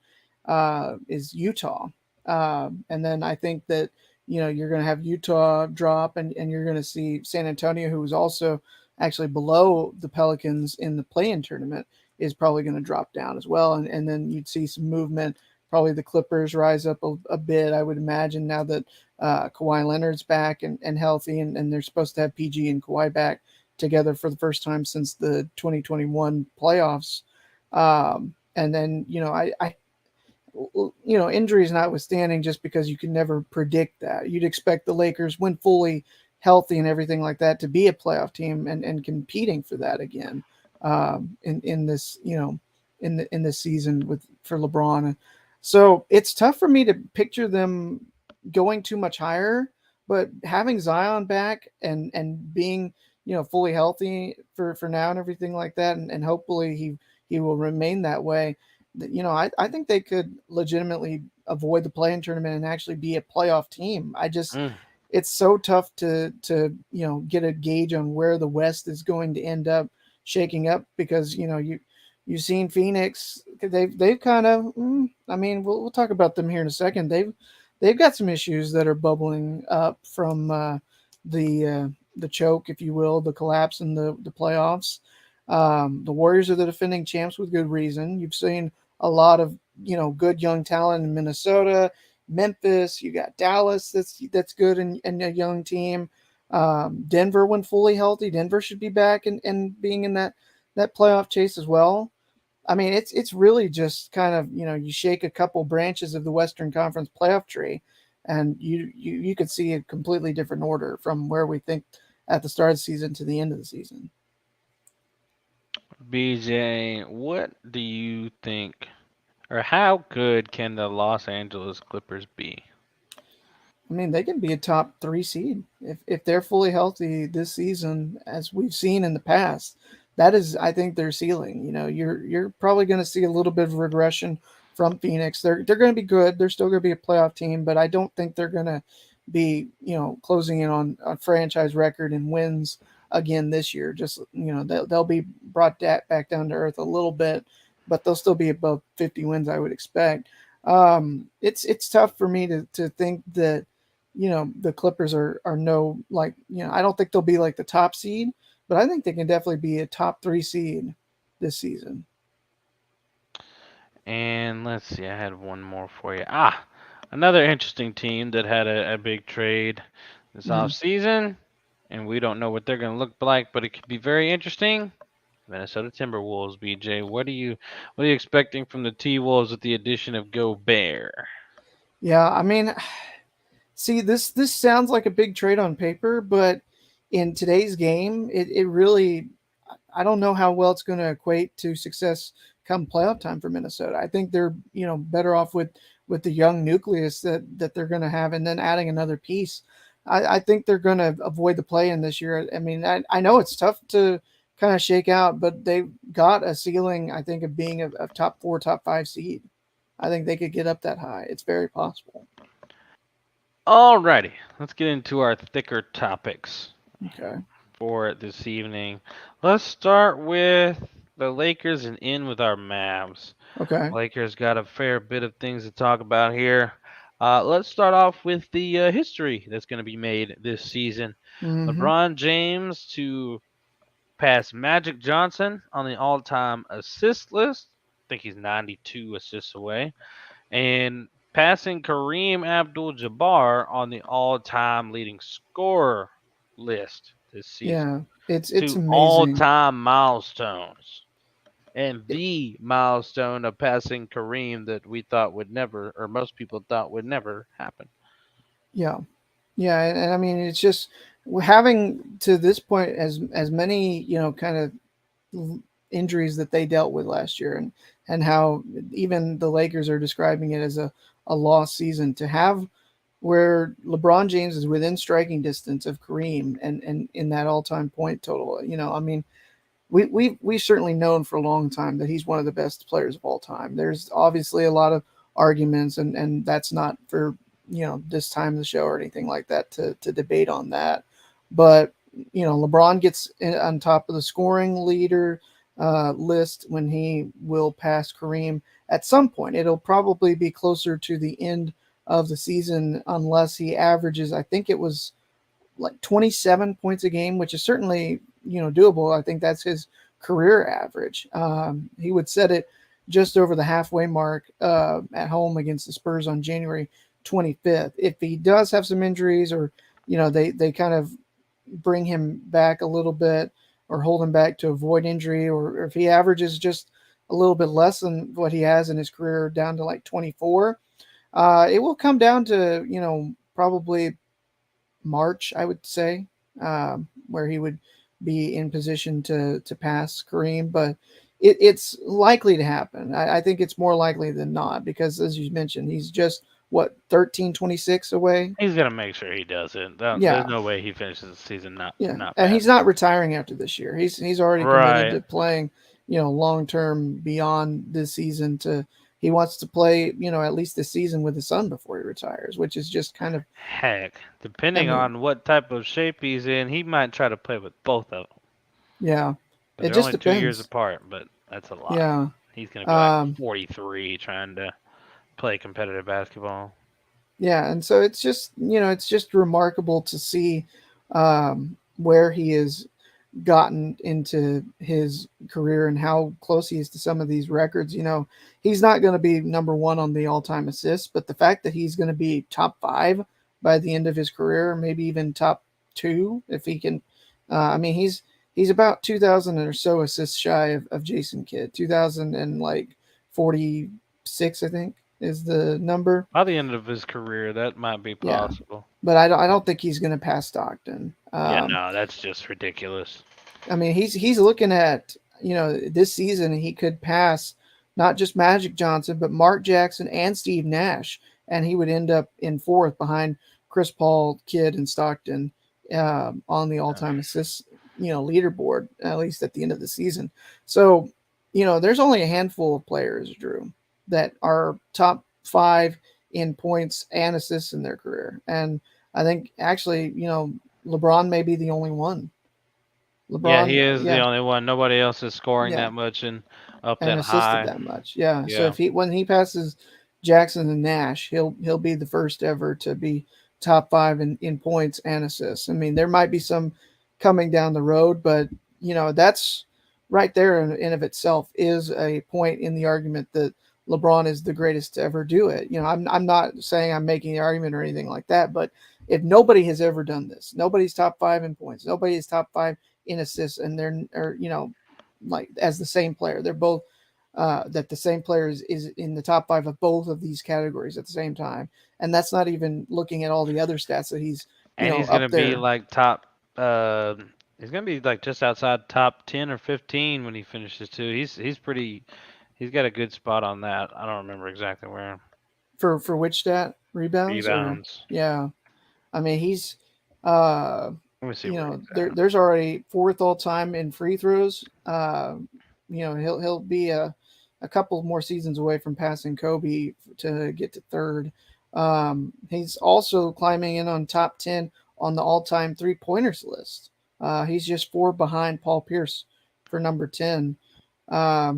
is Utah. And then I think that you're going to have Utah drop, and you're going to see San Antonio, who was also actually below the Pelicans in the play-in tournament, is probably going to drop down as well. And then you'd see some movement. Probably the Clippers rise up a bit, I would imagine, now that Kawhi Leonard's back and healthy, and they're supposed to have PG and Kawhi back together for the first time since the 2021 playoffs. And then injuries notwithstanding, just because you can never predict that, you'd expect the Lakers, when fully healthy and everything like that, to be a playoff team and competing for that again in this in this season with for LeBron. So it's tough for me to picture them going too much higher, but having Zion back and being fully healthy for now and everything like that, and hopefully he will remain that way. I think they could legitimately avoid the play-in tournament and actually be a playoff team. Mm. It's so tough to get a gauge on where the West is going to end up shaking up, because you've seen Phoenix. They've kind of I mean, we'll talk about them here in a second. They've got some issues that are bubbling up from the choke, if you will, the collapse in the playoffs. The Warriors are the defending champs with good reason. You've seen a lot of good young talent in Minnesota, Memphis. You got Dallas that's good and a young team. Denver, when fully healthy, Denver should be back and being in that playoff chase as well. I mean, it's really just kind of you shake a couple branches of the Western Conference playoff tree, and you could see a completely different order from where we think at the start of the season to the end of the season. BJ, what do you think, or how good can the Los Angeles Clippers be? I mean, they can be a top three seed if they're fully healthy this season, as we've seen in the past. That is, I think, their ceiling. You're probably going to see a little bit of regression from Phoenix. They're going to be good. They're still going to be a playoff team, but I don't think they're going to be closing in on a franchise record in wins again this year. Just they'll be brought back down to earth a little bit, but they'll still be above 50 wins, I would expect. It's tough for me to think that the Clippers are no, like, I don't think they'll be like the top seed, but I think they can definitely be a top three seed this season. And let's see, I had one more for you. Another interesting team that had a big trade this Mm. off season, and we don't know what they're going to look like, but it could be very interesting. Minnesota Timberwolves, BJ. What are you expecting from the T Wolves with the addition of Gobert? Yeah, I mean, see, this sounds like a big trade on paper, but in today's game, it really, I don't know how well it's going to equate to success come playoff time for Minnesota. I think they're better off with the young nucleus that they're going to have, and then adding another piece. I think they're going to avoid the play in this year. I mean, I know it's tough to kind of shake out, but they've got a ceiling, I think, of being a top four, top five seed. I think they could get up that high. It's very possible. Alrighty, let's get into our thicker topics Okay. for this evening. Let's start with the Lakers and end with our Mavs. Okay. Lakers got a fair bit of things to talk about here. Let's start off with the history that's going to be made this season. Mm-hmm. LeBron James to pass Magic Johnson on the all-time assist list. I think he's 92 assists away, and passing Kareem Abdul-Jabbar on the all-time leading scorer list this season. Yeah. It's Two amazing. all-time milestones, and It, the milestone of passing Kareem that we thought would never, or most people thought would never happen. yeah. Yeah, and I mean it's just having to this point as many kind of injuries that they dealt with last year, and how even the Lakers are describing it as a lost season to have where LeBron James is within striking distance of Kareem and in that all time point total. I mean we've certainly known for a long time that he's one of the best players of all time. There's obviously a lot of arguments, and that's not for this time of the show or anything like that to debate on that. But LeBron gets on top of the scoring leader list when he will pass Kareem at some point. It'll probably be closer to the end of the season unless he averages. I think it was like 27 points a game, which is certainly doable. I think that's his career average. He would set it just over the halfway mark at home against the Spurs on January 25th. If he does have some injuries, or they kind of bring him back a little bit or hold him back to avoid injury, or if he averages just a little bit less than what he has in his career, down to like 24, it will come down to probably March, I would say, where he would be in position to pass Kareem. But it's likely to happen. I think it's more likely than not because, as you mentioned, he's just what 13-26 away. He's gonna make sure he does it. There's Yeah, no way he finishes the season yeah, not and he's passing not it. retiring after this year. He's already committed Right. to playing, long term beyond this season. He wants to play, at least this season with his son before he retires, which is just kind of, Heck, I depending mean, on what type of shape he's in, he might try to play with both of them. yeah, But it they're just only 2 years depends. apart. But that's a lot. Yeah. He's gonna be like Um, 43 trying to play competitive basketball. Yeah, and so it's just remarkable to see where he is. gotten into his career and how close he is to some of these records, he's not going to be number one on the all-time assists, but the fact that he's going to be top five by the end of his career, maybe even top two if he can. I mean, he's about 2,000 or so assists shy of Jason Kidd. 2,000 and like 46, I think, is the number. By the end of his career, that might be Yeah, possible. but I don't think he's going to pass Stockton. Yeah, no, that's just ridiculous. I mean, he's looking at this season he could pass not just Magic Johnson but Mark Jackson and Steve Nash, and he would end up in fourth behind Chris Paul, Kidd, and Stockton on the all-time assists leaderboard, at least at the end of the season. So there's only a handful of players, Drew, that are top five in points and assists in their career, and I think actually LeBron may be the only one. Yeah, he LeBron, is the yeah, only one. Nobody else is scoring yeah, that much and up and that assisted high. that much. Yeah. So Yeah. if he when he passes Jackson and Nash, he'll be the first ever to be top five in points and assists. I mean, there might be some coming down the road, but that's right there in of itself is a point in the argument that LeBron is the greatest to ever do it. I'm not saying I'm making the argument or anything like that, but if nobody has ever done this, nobody's top five in points, nobody is top five in assists, and they're or like as the same player, they're both that the same player is in the top five of both of these categories at the same time, and that's not even looking at all the other stats that he's And he's up gonna be there like top. Uh, he's gonna be like just outside top 10 or 15 when he finishes too. He's pretty. He's got a good spot on that. I don't remember exactly where. for which stat rebounds or Rebounds. yeah. I mean, he's uh Let me see where he's at. there's already fourth all time in free throws. He'll be a couple more seasons away from passing Kobe to get to third. He's also climbing in on top 10 on the all time three pointers list. He's just four behind Paul Pierce for number 10.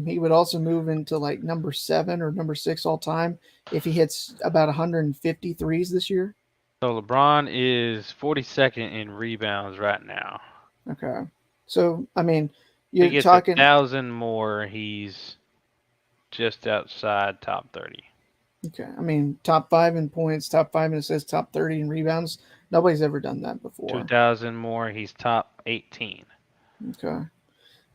He would also move into like number seven or number six all time if he hits about 150 threes this year. So LeBron is 42nd in rebounds right now. Okay. So, I mean, If he you're gets a talking, thousand more, he's just outside top 30. okay. I mean, top five in points, top five in assists, top 30 in rebounds. Nobody's ever done that before. 2,000 more, he's top 18. Okay.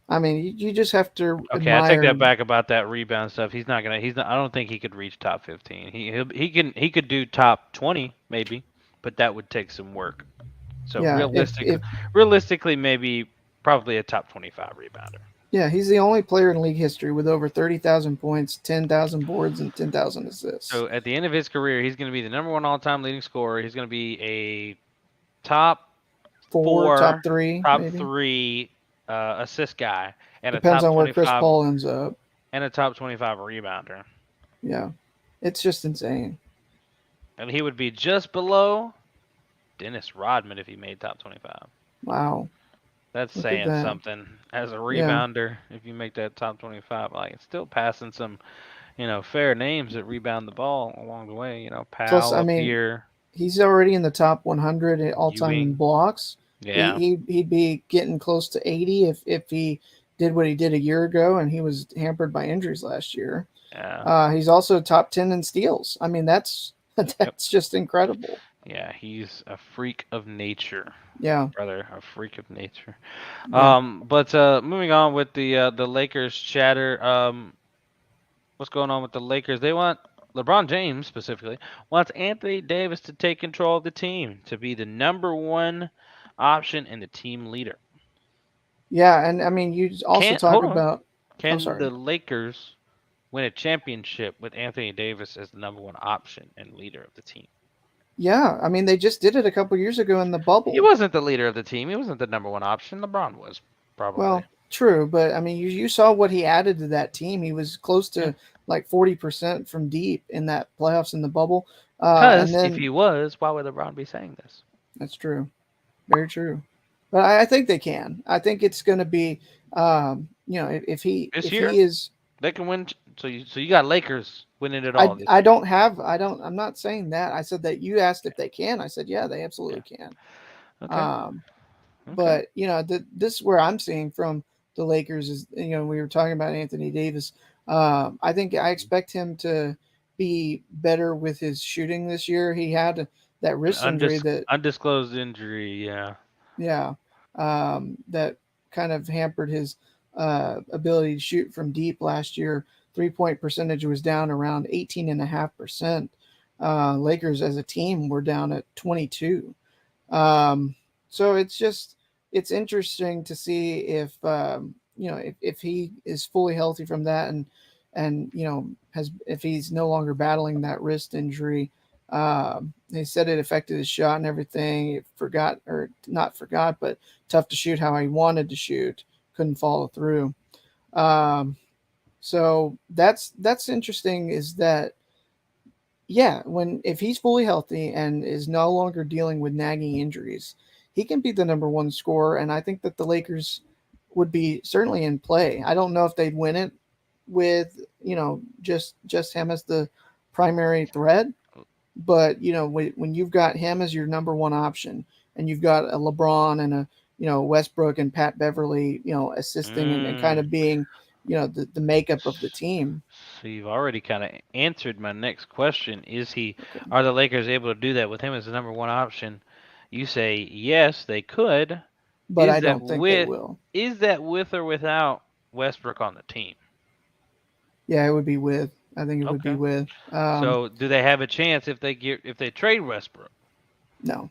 I mean, you just have to Okay, I take admire. that back about that rebound stuff. He's not gonna. He's not. I don't think he could reach top 15. He could do top 20 maybe, but that would take some work. So Yeah. realistically, maybe probably a top 25 rebounder. Yeah, he's the only player in league history with over 30,000 points, 10,000 boards, and 10,000 assists. So at the end of his career, he's going to be the number one all-time leading scorer. He's going to be a top Four, top four, three, top maybe. three assist guy, and a Depends top on where Chris 25 Paul ends up. and a top 25 rebounder. Yeah. It's just insane. And he would be just below Dennis Rodman if he made top 25. Wow. That's Look at saying that. something. As a Yeah. rebounder, if you make that top 25, like it's still passing some, fair names that rebound the ball along the way. Plus, Powell I up mean, here, he's already in the top 100 all time in Ewing. blocks. Yeah, He'd be getting close to 80 if he did what he did a year ago, and he was hampered by injuries last year. yeah, He's also top 10 in steals. I mean, that's yep, that's just incredible. yeah. He's a freak of nature, Yeah, brother. A freak of nature. yeah, But moving on with the Lakers chatter. What's going on with the Lakers? They want LeBron James specifically wants Anthony Davis to take control of the team to be the number one option and the team leader. yeah. And I mean, you also Can't talk hold on. about. I'm Can sorry. the Lakers win a championship with Anthony Davis as the number one option and leader of the team? Yeah, I mean, they just did it a couple years ago in the He bubble. wasn't the leader of the team. He wasn't the number one option. LeBron was probably. Well, true, but I mean, you saw what he added to that team. He was close Yeah. to like 40% from deep in that playoffs in the bubble. And Because if then he was, why would LeBron be saying this? that's true, very true. But I think they can. I think it's going to be, This if year he is. they can win. So you got Lakers winning it all this I year. don't have. I don't. I'm not saying that. I said that you asked if they can. I said yeah, they Yeah. absolutely can. Okay. Um, Okay. But this is where I'm seeing from the Lakers is we were talking about Anthony Davis. I think I expect him to be better with his shooting this year. He had that An wrist injury that undisclosed injury. Yeah. yeah, that kind of hampered his ability to shoot from deep last year. 3-point percentage was down around 18.5%. Lakers as a team were down at 22. Um, so it's interesting to see if he is fully healthy from that and has if he's no longer battling that wrist injury. They said it affected his shot and everything. He forgot or not forgot, but tough to shoot how he wanted to shoot. Couldn't follow through. Um, so that's interesting. Is that yeah, when if he's fully healthy and is no longer dealing with nagging injuries, he can be the number one scorer. And I think that the Lakers would be certainly in play. I don't know if they'd win it with just him as the primary threat, but when you've got him as your number one option, and you've got a LeBron and a Westbrook and Pat Beverly, assisting and kind Mm. of being the makeup of the team. So you've already kind of answered my next question. Okay. Are the Lakers able to do that with him as the number one option? You say yes, they could. But Is I that don't think they with will. or without Westbrook on the team? Yeah, it would be with. I think it would be Okay. with. So do they have a chance if they trade Westbrook? No,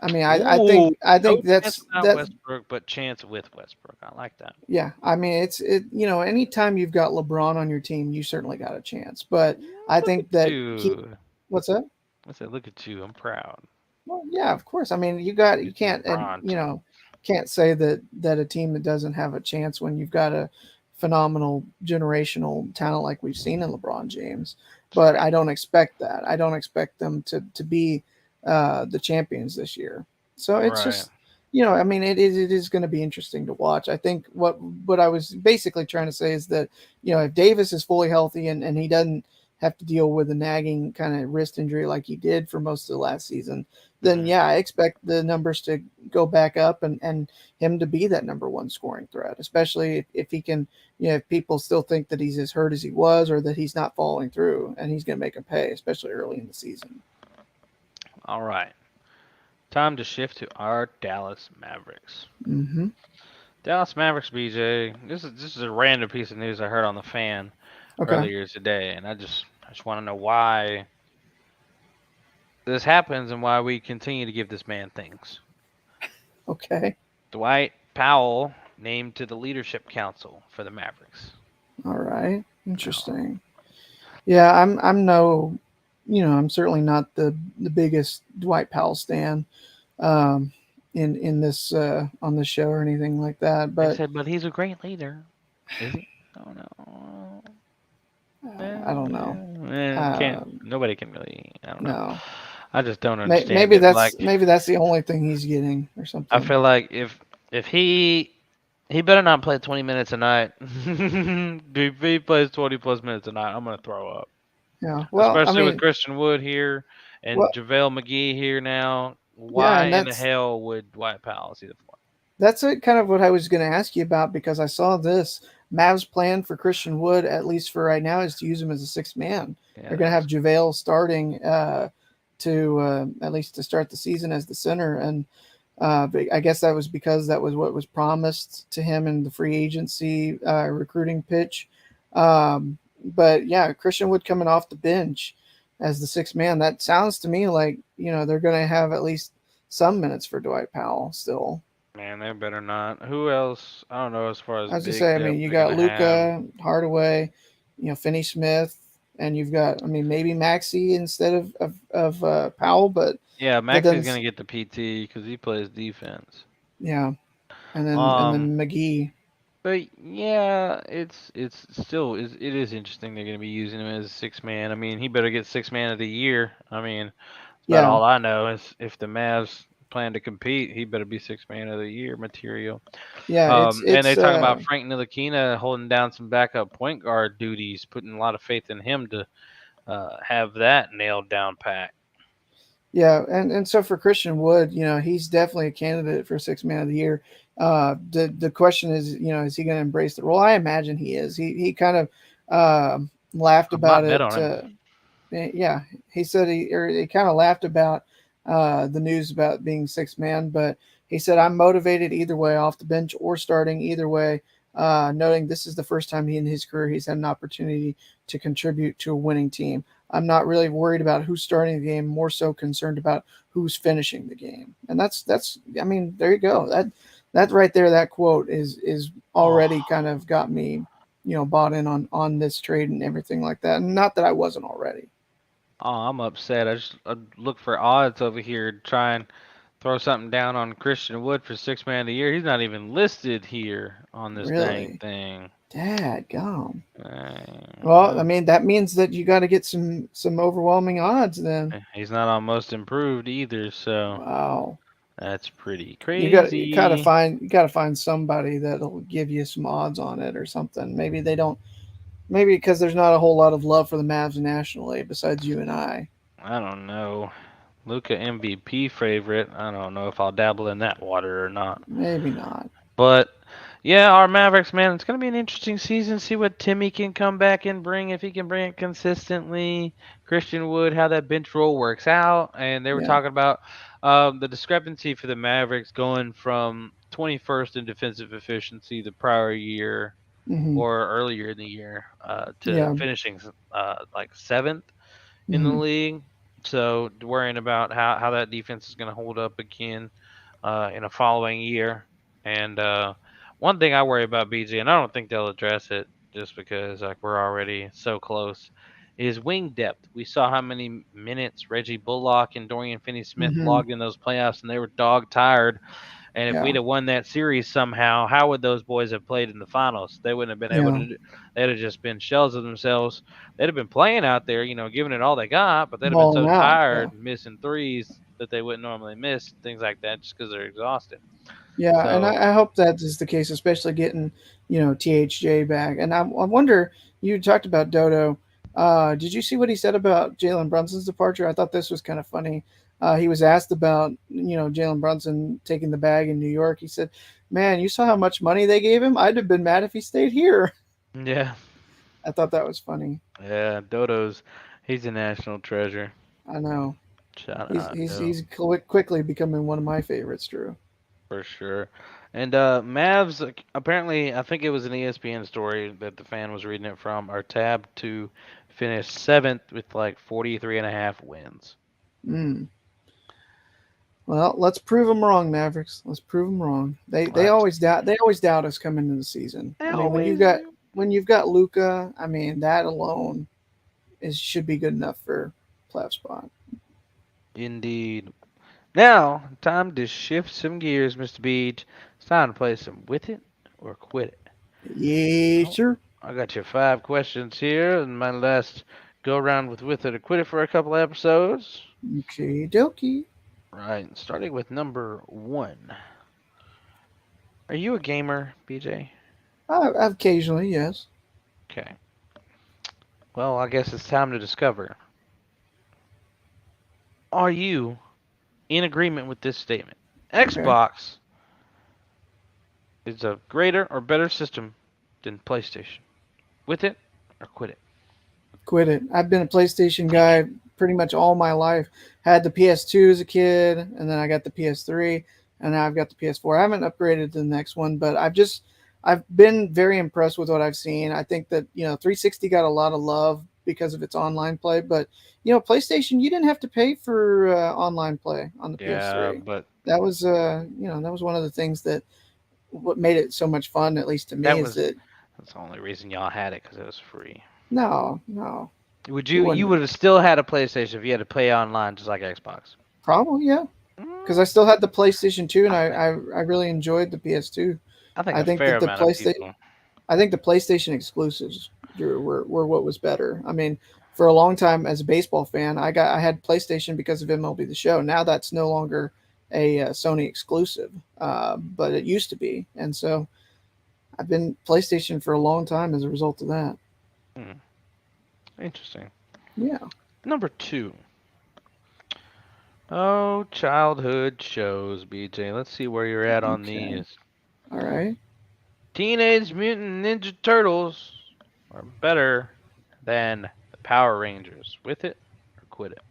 I mean, I Ooh, think I no think chance that's without that. Westbrook, but chance with Westbrook. I like that. Yeah, I mean, anytime you've got LeBron on your team, you certainly got a chance. But I Look think at that keep you. what's that? I said, look at you. I'm proud. Well, yeah, of course. I mean, you It's can't LeBron team. can't say that a team that doesn't have a chance when you've got a phenomenal generational talent like we've seen in LeBron James. That's But right. I don't expect that. I don't expect them to be the champions this year. So it's Right. just I mean, it is going to be interesting to watch. I think what I was basically trying to say is that if Davis is fully healthy and he doesn't have to deal with a nagging kind of wrist injury like he did for most of the last season, then Hmm. yeah, I expect the numbers to go back up and him to be that number one scoring threat, especially if he can, if people still think that he's as hurt as he was or that he's not following through, and he's going to make them pay, especially early in the season. All right. Time to shift to our Dallas Mavericks. Mm-hmm. Dallas Mavericks, BJ. This is a random piece of news I heard on the fan Okay. earlier today, and I just want to know why this happens and why we continue to give this man things. Okay. Dwight Powell named to the leadership council for the Mavericks. All right. Now, Interesting. Yeah, I'm no, I'm certainly not the biggest Dwight Powell stan um, in this on this show or anything like that, they but said, but he's a great leader. Is he? Oh no. I don't know. Can't Um, nobody can really. I don't know. no, I just don't understand maybe it. that's Like maybe that's the only thing he's getting or I something. feel like if he better not play 20 minutes a night. If he plays 20 plus minutes a night, I'm gonna throw up. Yeah. Well, I Especially with mean, Christian Wood here and well, JaVale McGee here now. yeah, Why and in the hell would Dwight Powell see the floor? that's it, kind of what I was going to ask you about because I saw this. Mavs plan for Christian Wood, at least for right now, is to use him as a sixth man. Yeah, They're going to have that's JaVale starting to at least to start the season as the center, and but I guess that was because that was what was promised to him in the free agency recruiting pitch. But yeah, Christian Wood coming off the bench as the sixth man. That sounds to me like they're going to have at least some minutes for Dwight Powell still. man. They better not. Who else? I don't know as far as I was just big say, I depth mean, you they're got gonna have. Luca Hardaway, Finney Smith, and you've got, I mean, maybe Maxi instead of Powell, but Yeah, that Maxi's doesn't, gonna get the PT because he plays defense. yeah. And then Um, McGee, but yeah, it's still it is interesting they're gonna be using him as a six man. I mean, he better get six man of the year. I mean, that's about yeah, all I know is if the Mavs plan to compete, he better be six man of the year material. yeah. It's And they it's talk about Frank Ntilikina holding down some backup point guard duties, putting a lot of faith in him to have that nailed down pat. Yeah, and so for Christian Wood, he's definitely a candidate for sixth man of the year. The question is, is he going to embrace the role? I imagine he is. He kind of laughed I about might bet it. on him. Yeah, he said he kind of laughed about the news about being sixth man, but he said I'm motivated either way, off the bench or starting either way. Noting this is the first time in his career he's had an opportunity to contribute to a winning team. I'm not really worried about who's starting the game, more so concerned about who's finishing the game. And that's I mean, there you go. That right there, that quote is Oh, already kind of got me, bought in on this trade and everything like that. And not that I wasn't already. I'm upset. I look for odds over here, to try and throw something down on Christian Wood for six man of the year. He's not even listed here on this dang Really. thing. Dad gum. Well, I Well, mean that means that you got to get some overwhelming odds then. he's not on most improved either, so Wow. that's pretty You gotta crazy. find somebody that'll give you some odds on it or something. Maybe they don't. Maybe because there's not a whole lot of love for the Mavs nationally besides you and I. I don't know. Luca MVP favorite. I don't know if I'll dabble in that water or not. Maybe not. But yeah, our Mavericks, man, it's gonna be an interesting season. See what Timmy can come back and bring, if he can bring it consistently. Christian Wood, how that bench role works out, and they were Yeah. talking about the discrepancy for the Mavericks going from 21st in defensive efficiency the prior year Hmm. or earlier in the year to Yeah. finishing like seventh in the Hmm. league. So worrying about how that defense is going to hold up again in a following year. And one thing I worry about, BG, and I don't think they'll address it just because like we're already so close, is wing depth. We saw how many minutes Reggie Bullock and Dorian Finney-Smith Hmm. logged in those playoffs, and they were dog tired. And if we'd Yeah. have won that series somehow, how would those boys have played in the finals? They wouldn't have been able Yeah. to. They'd have just been shells of themselves. They'd have been playing out there, giving it all they got, but they'd have been Balling so out. Yeah. tired, missing threes that they wouldn't normally miss, things like that, just because they're exhausted. Yeah, and So I hope that is the case, especially getting THJ back. And I wonder, you talked about Dodo. Did you see what he said about Jalen Brunson's departure? I thought this was kind of funny. He was asked about Jalen Brunson taking the bag in New York. He said, "Man, you saw how much money they gave him. I'd have been mad if he stayed here." yeah, I thought that was funny. yeah, Dodo's he's a national treasure. I know Shout he's out, he's Dodo. he's quickly becoming one of my favorites, Drew. For sure. And Mavs, apparently, I think it was an ESPN story that the fan was reading it from, are tabbed to finish seventh with like 43.5 wins. Mm. Well, let's prove them wrong, Mavericks. Let's prove them wrong. They That's, always doubt. They always doubt us coming into the season. they I mean, always do. when you've got Luca, I mean that alone is should be good enough for playoff spot. Indeed. Now, time to shift some gears, Mr. Beach. It's time to play some With It or Quit It. Yeah, Oh, sure. I got your 5 questions here, and my last go around with It or Quit It for a couple episodes. Okay, dokie. Right, starting with number one. Are you a gamer, BJ? Occasionally, yes. Okay. Well, I guess it's time to discover. Are you in agreement with this statement? Okay, Xbox is a greater or better system than PlayStation. With it or quit it? quit it. I've been a PlayStation guy pretty much all my life. Had the PS2 as a kid, and then I got the PS3, and now I've got the PS4. I haven't upgraded to the next one, but I've been very impressed with what I've seen. I think that 360 got a lot of love because of its online play, but PlayStation, you didn't have to pay for online play on the Yeah, PS3. but That was one of the things that what made it so much fun, at least to me, that is was that that's the only reason y'all had it because it was free. no, no, Would you you wouldn't would have still had a PlayStation if you had to play online just like Xbox? probably, yeah, because I Mm, still had the PlayStation 2, and I I, think I I really enjoyed the PS2. I think I a think fair that the amount of PlayStation people. I think the PlayStation exclusives were what was better. I mean, for a long time as a baseball fan, I had PlayStation because of MLB The Show. Now that's no longer a Sony exclusive, but it used to be, and so I've been PlayStation for a long time as a result of that. Hmm, interesting. Yeah. Number two. Oh, childhood shows, BJ. Let's see where you're at on Okay. these. All right. Teenage Mutant Ninja Turtles are better than the Power Rangers. With it or quit it?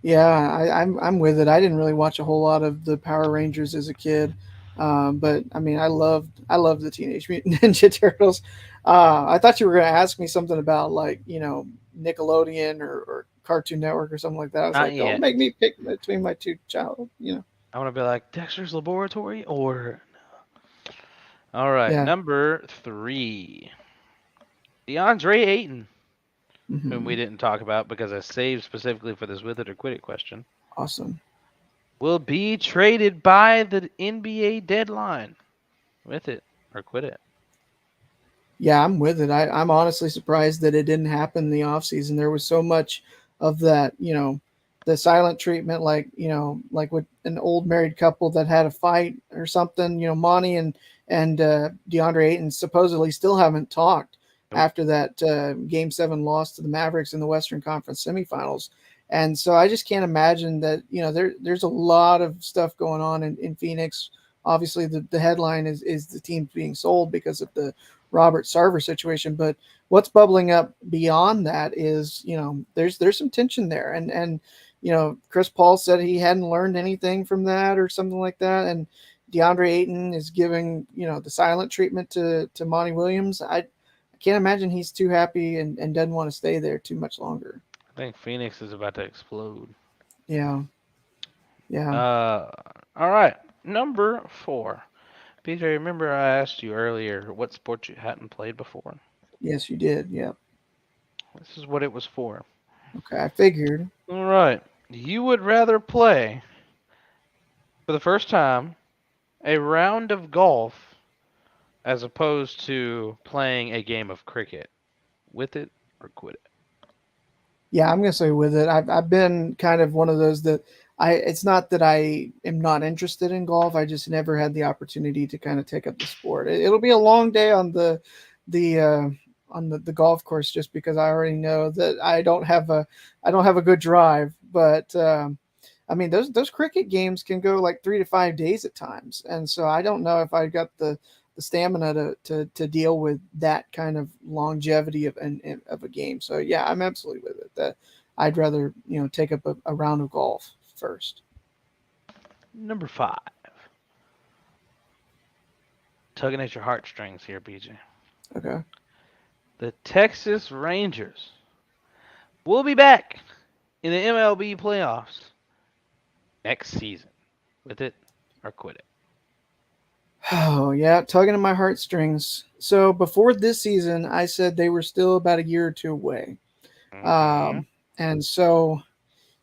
Yeah, I'm with it. I didn't really watch a whole lot of the Power Rangers as a kid, but I mean, I loved the Teenage Mutant Ninja Turtles. I thought you were going to ask me something about like Nickelodeon or Cartoon Network or something like that. I was Not like, don't yet. make me pick between my two child. I want to be like Dexter's Laboratory or. All right, Yeah. number 3. DeAndre Ayton, whom we Hmm. didn't talk about because I saved specifically for this with it or quit it question, Awesome. will be traded by the NBA deadline. With it or quit it? Yeah, I'm with it. I'm honestly surprised that it didn't happen in the off season. There was so much of that, the silent treatment, like with an old married couple that had a fight or something. Monty and DeAndre Ayton supposedly still haven't talked Nope. after that Game 7 loss to the Mavericks in the Western Conference semifinals. And so I just can't imagine that. There's a lot of stuff going on in Phoenix. Obviously, the headline is the team being sold because of the Robert Sarver situation. But what's bubbling up beyond that is, there's some tension there, and Chris Paul said he hadn't learned anything from that or something like that, and DeAndre Ayton is giving the silent treatment to Monty Williams. I can't imagine he's too happy and doesn't want to stay there too much longer. I think Phoenix is about to explode. Yeah, yeah, Uh, all right, number 4. PJ, remember I asked you earlier what sport you hadn't played before? yes, you did. Yeah, This is what it was for. okay, I figured. All right. You would rather play, for the first time, a round of golf as opposed to playing a game of cricket. With it or quit it? Yeah, I'm gonna say with it. I've been kind of one of those that it's not that I am not interested in golf. I just never had the opportunity to kind of take up the sport. It'll be a long day the on the golf course just because I already know that I don't have a good drive. But I mean those cricket games can go like 3 to 5 days at times, and so I don't know if I got the stamina to deal with that kind of longevity of a game. So yeah, I'm absolutely with it. That I'd rather take up a round of golf first. Number 5. Tugging at your heartstrings here, BJ. Okay. The Texas Rangers will be back in the MLB playoffs next season. With it or quit it? Oh yeah, tugging at my heartstrings. So before this season, I said they were still about a year or two away, Mm-hmm. um, and so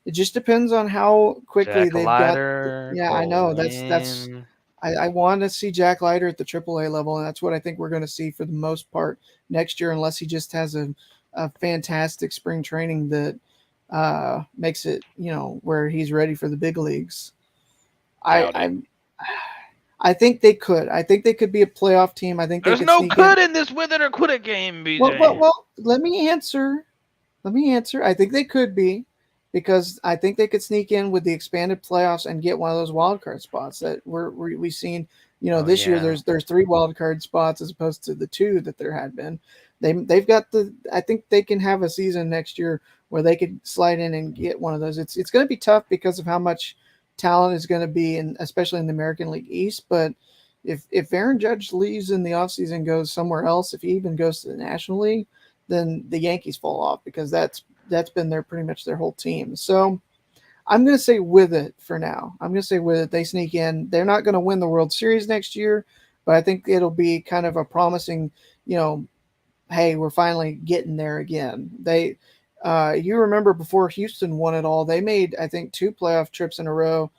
it just depends on how quickly Jack they've got. Leiter, Yeah, I Cole know that's Wynn. I want to see Jack Leiter at the AAA level, and that's what I think we're going to see for the most part next year, unless he just has a fantastic spring training that makes it where he's ready for the big leagues. I Doubt it. I I think they could. I think they could be a playoff team. I think they There's could no sneak in. could in this with it or quit it game, Well, well, BJ. well. Let me answer. Let me answer. I think they could be, because I think they could sneak in with the expanded playoffs and get one of those wild card spots that we've seen. Oh This year yeah. there's three wild card spots as opposed to the two that there had been. They've got the. I think they can have a season next year where they could slide in and get one of those. It's going to be tough because of how much talent is going to be, in especially in the American League East. But if Aaron Judge leaves in the offseason, goes somewhere else, if he even goes to the National League, then the Yankees fall off, because that's been their pretty much their whole team. So I'm going to say with it for now. I'm going to say with it. They sneak in. They're not going to win the World Series next year, but I think it'll be kind of a promising, you know, hey, we're finally getting there again. You remember before Houston won it all, they made I think two playoff trips in a row.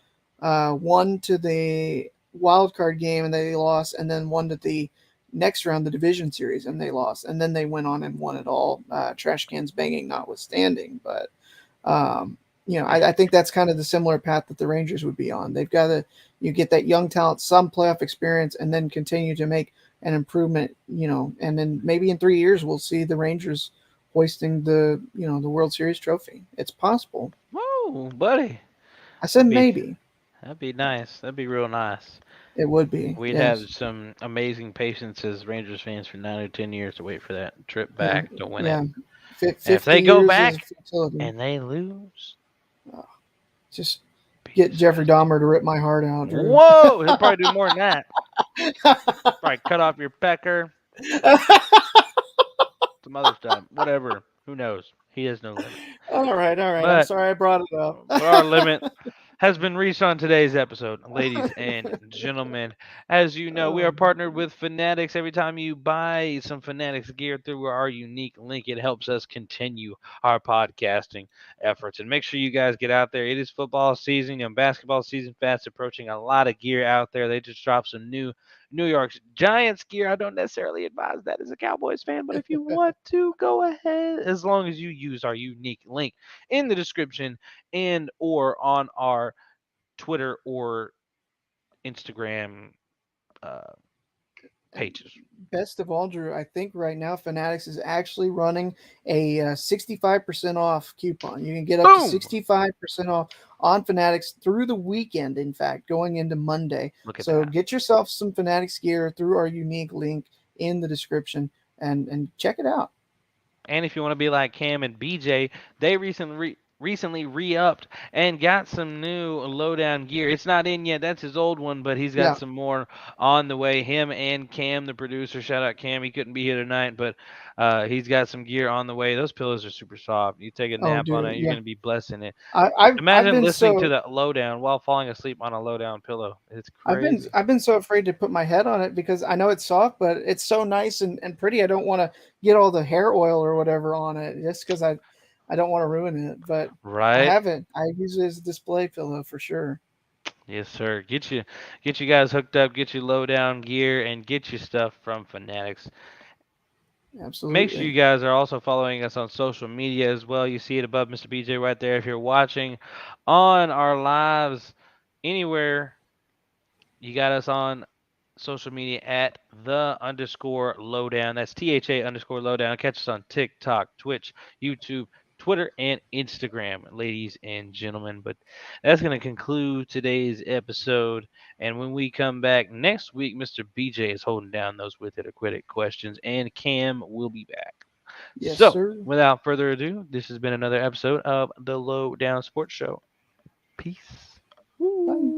One to the wild card game and they lost, and then one to the next round, the division series, and they lost, and then they went on and won it all. Trash cans banging notwithstanding, but I think that's kind of the similar path that the Rangers would be on. They've got to you get that young talent, some playoff experience, and then continue to make an improvement. And then maybe in 3 years we'll see the Rangers hoisting the World Series trophy. It's possible. Whoa, buddy. I said That'd be maybe. that'd be nice. That'd be real nice. It would be. We'd have Yes. some amazing patience as Rangers fans for 9 or 10 years to wait for that trip Yeah. back to win it. Yeah. And if 50 they go years of back futility. and they lose, Oh, just be get Jeffrey disgusting. Dahmer to rip my heart out, Drew. Whoa, he'll probably do more than that. Probably cut off your pecker, some other stuff, whatever. Who knows? He has no limit. All right. All right. I'm But sorry I brought it up. our limit has been reached on today's episode, ladies and gentlemen. As you know, we are Oh, partnered with Fanatics. Every time you buy some Fanatics gear through our unique link, it helps us continue our podcasting efforts. And make sure you guys get out there. It is football season, basketball season fast approaching. A lot of gear out there. They just dropped some new New York Giants gear. I don't necessarily advise that as a Cowboys fan, but if you want to, go ahead. As long as you use our unique link in the description and or on our Twitter or Instagram uh, and pages. best of all, Drew, I think right now Fanatics is actually running a 65% off coupon. You can get up to Boom! 65% off on Fanatics through the weekend, in fact, going into Monday. Look at So that. get yourself some Fanatics gear through our unique link in the description and check it out. And if you want to be like Cam and BJ, they recently re-upped and got some new Lowdown gear. It's not in yet. That's his old one, but he's got Yeah. some more on the way. Him and Cam, the producer, shout out Cam. He couldn't be here tonight, but he's got some gear on the way. Those pillows are super soft. You take a Oh, nap on dude. it, you're Yeah. gonna be blessing it. I've Imagine been listening to so the Lowdown while falling asleep on a Lowdown pillow. It's I've been crazy. I've been so afraid to put my head on it because I know it's soft, but it's so nice and pretty. I don't want to get all the hair oil or whatever on it just because I don't want to ruin it. But I Right? haven't. I use it as a display pillow for sure. Yes, sir. Get you guys hooked up, get you Lowdown gear, and get your stuff from Fanatics. Make sure you Absolutely. guys are also following us on social media as well. You see it above Mr. BJ right there. If you're watching on our lives anywhere, you got us on social media at the underscore lowdown. That's THA underscore lowdown. Catch us on TikTok, Twitch, YouTube, Twitter, and Instagram, ladies and gentlemen. But that's going to conclude today's episode. And when we come back next week, Mr. BJ is holding down those with it or quit it questions, and Cam will be back. Yes, So, sir. without further ado, this has been another episode of the Lowdown Sports Show. Peace. Bye.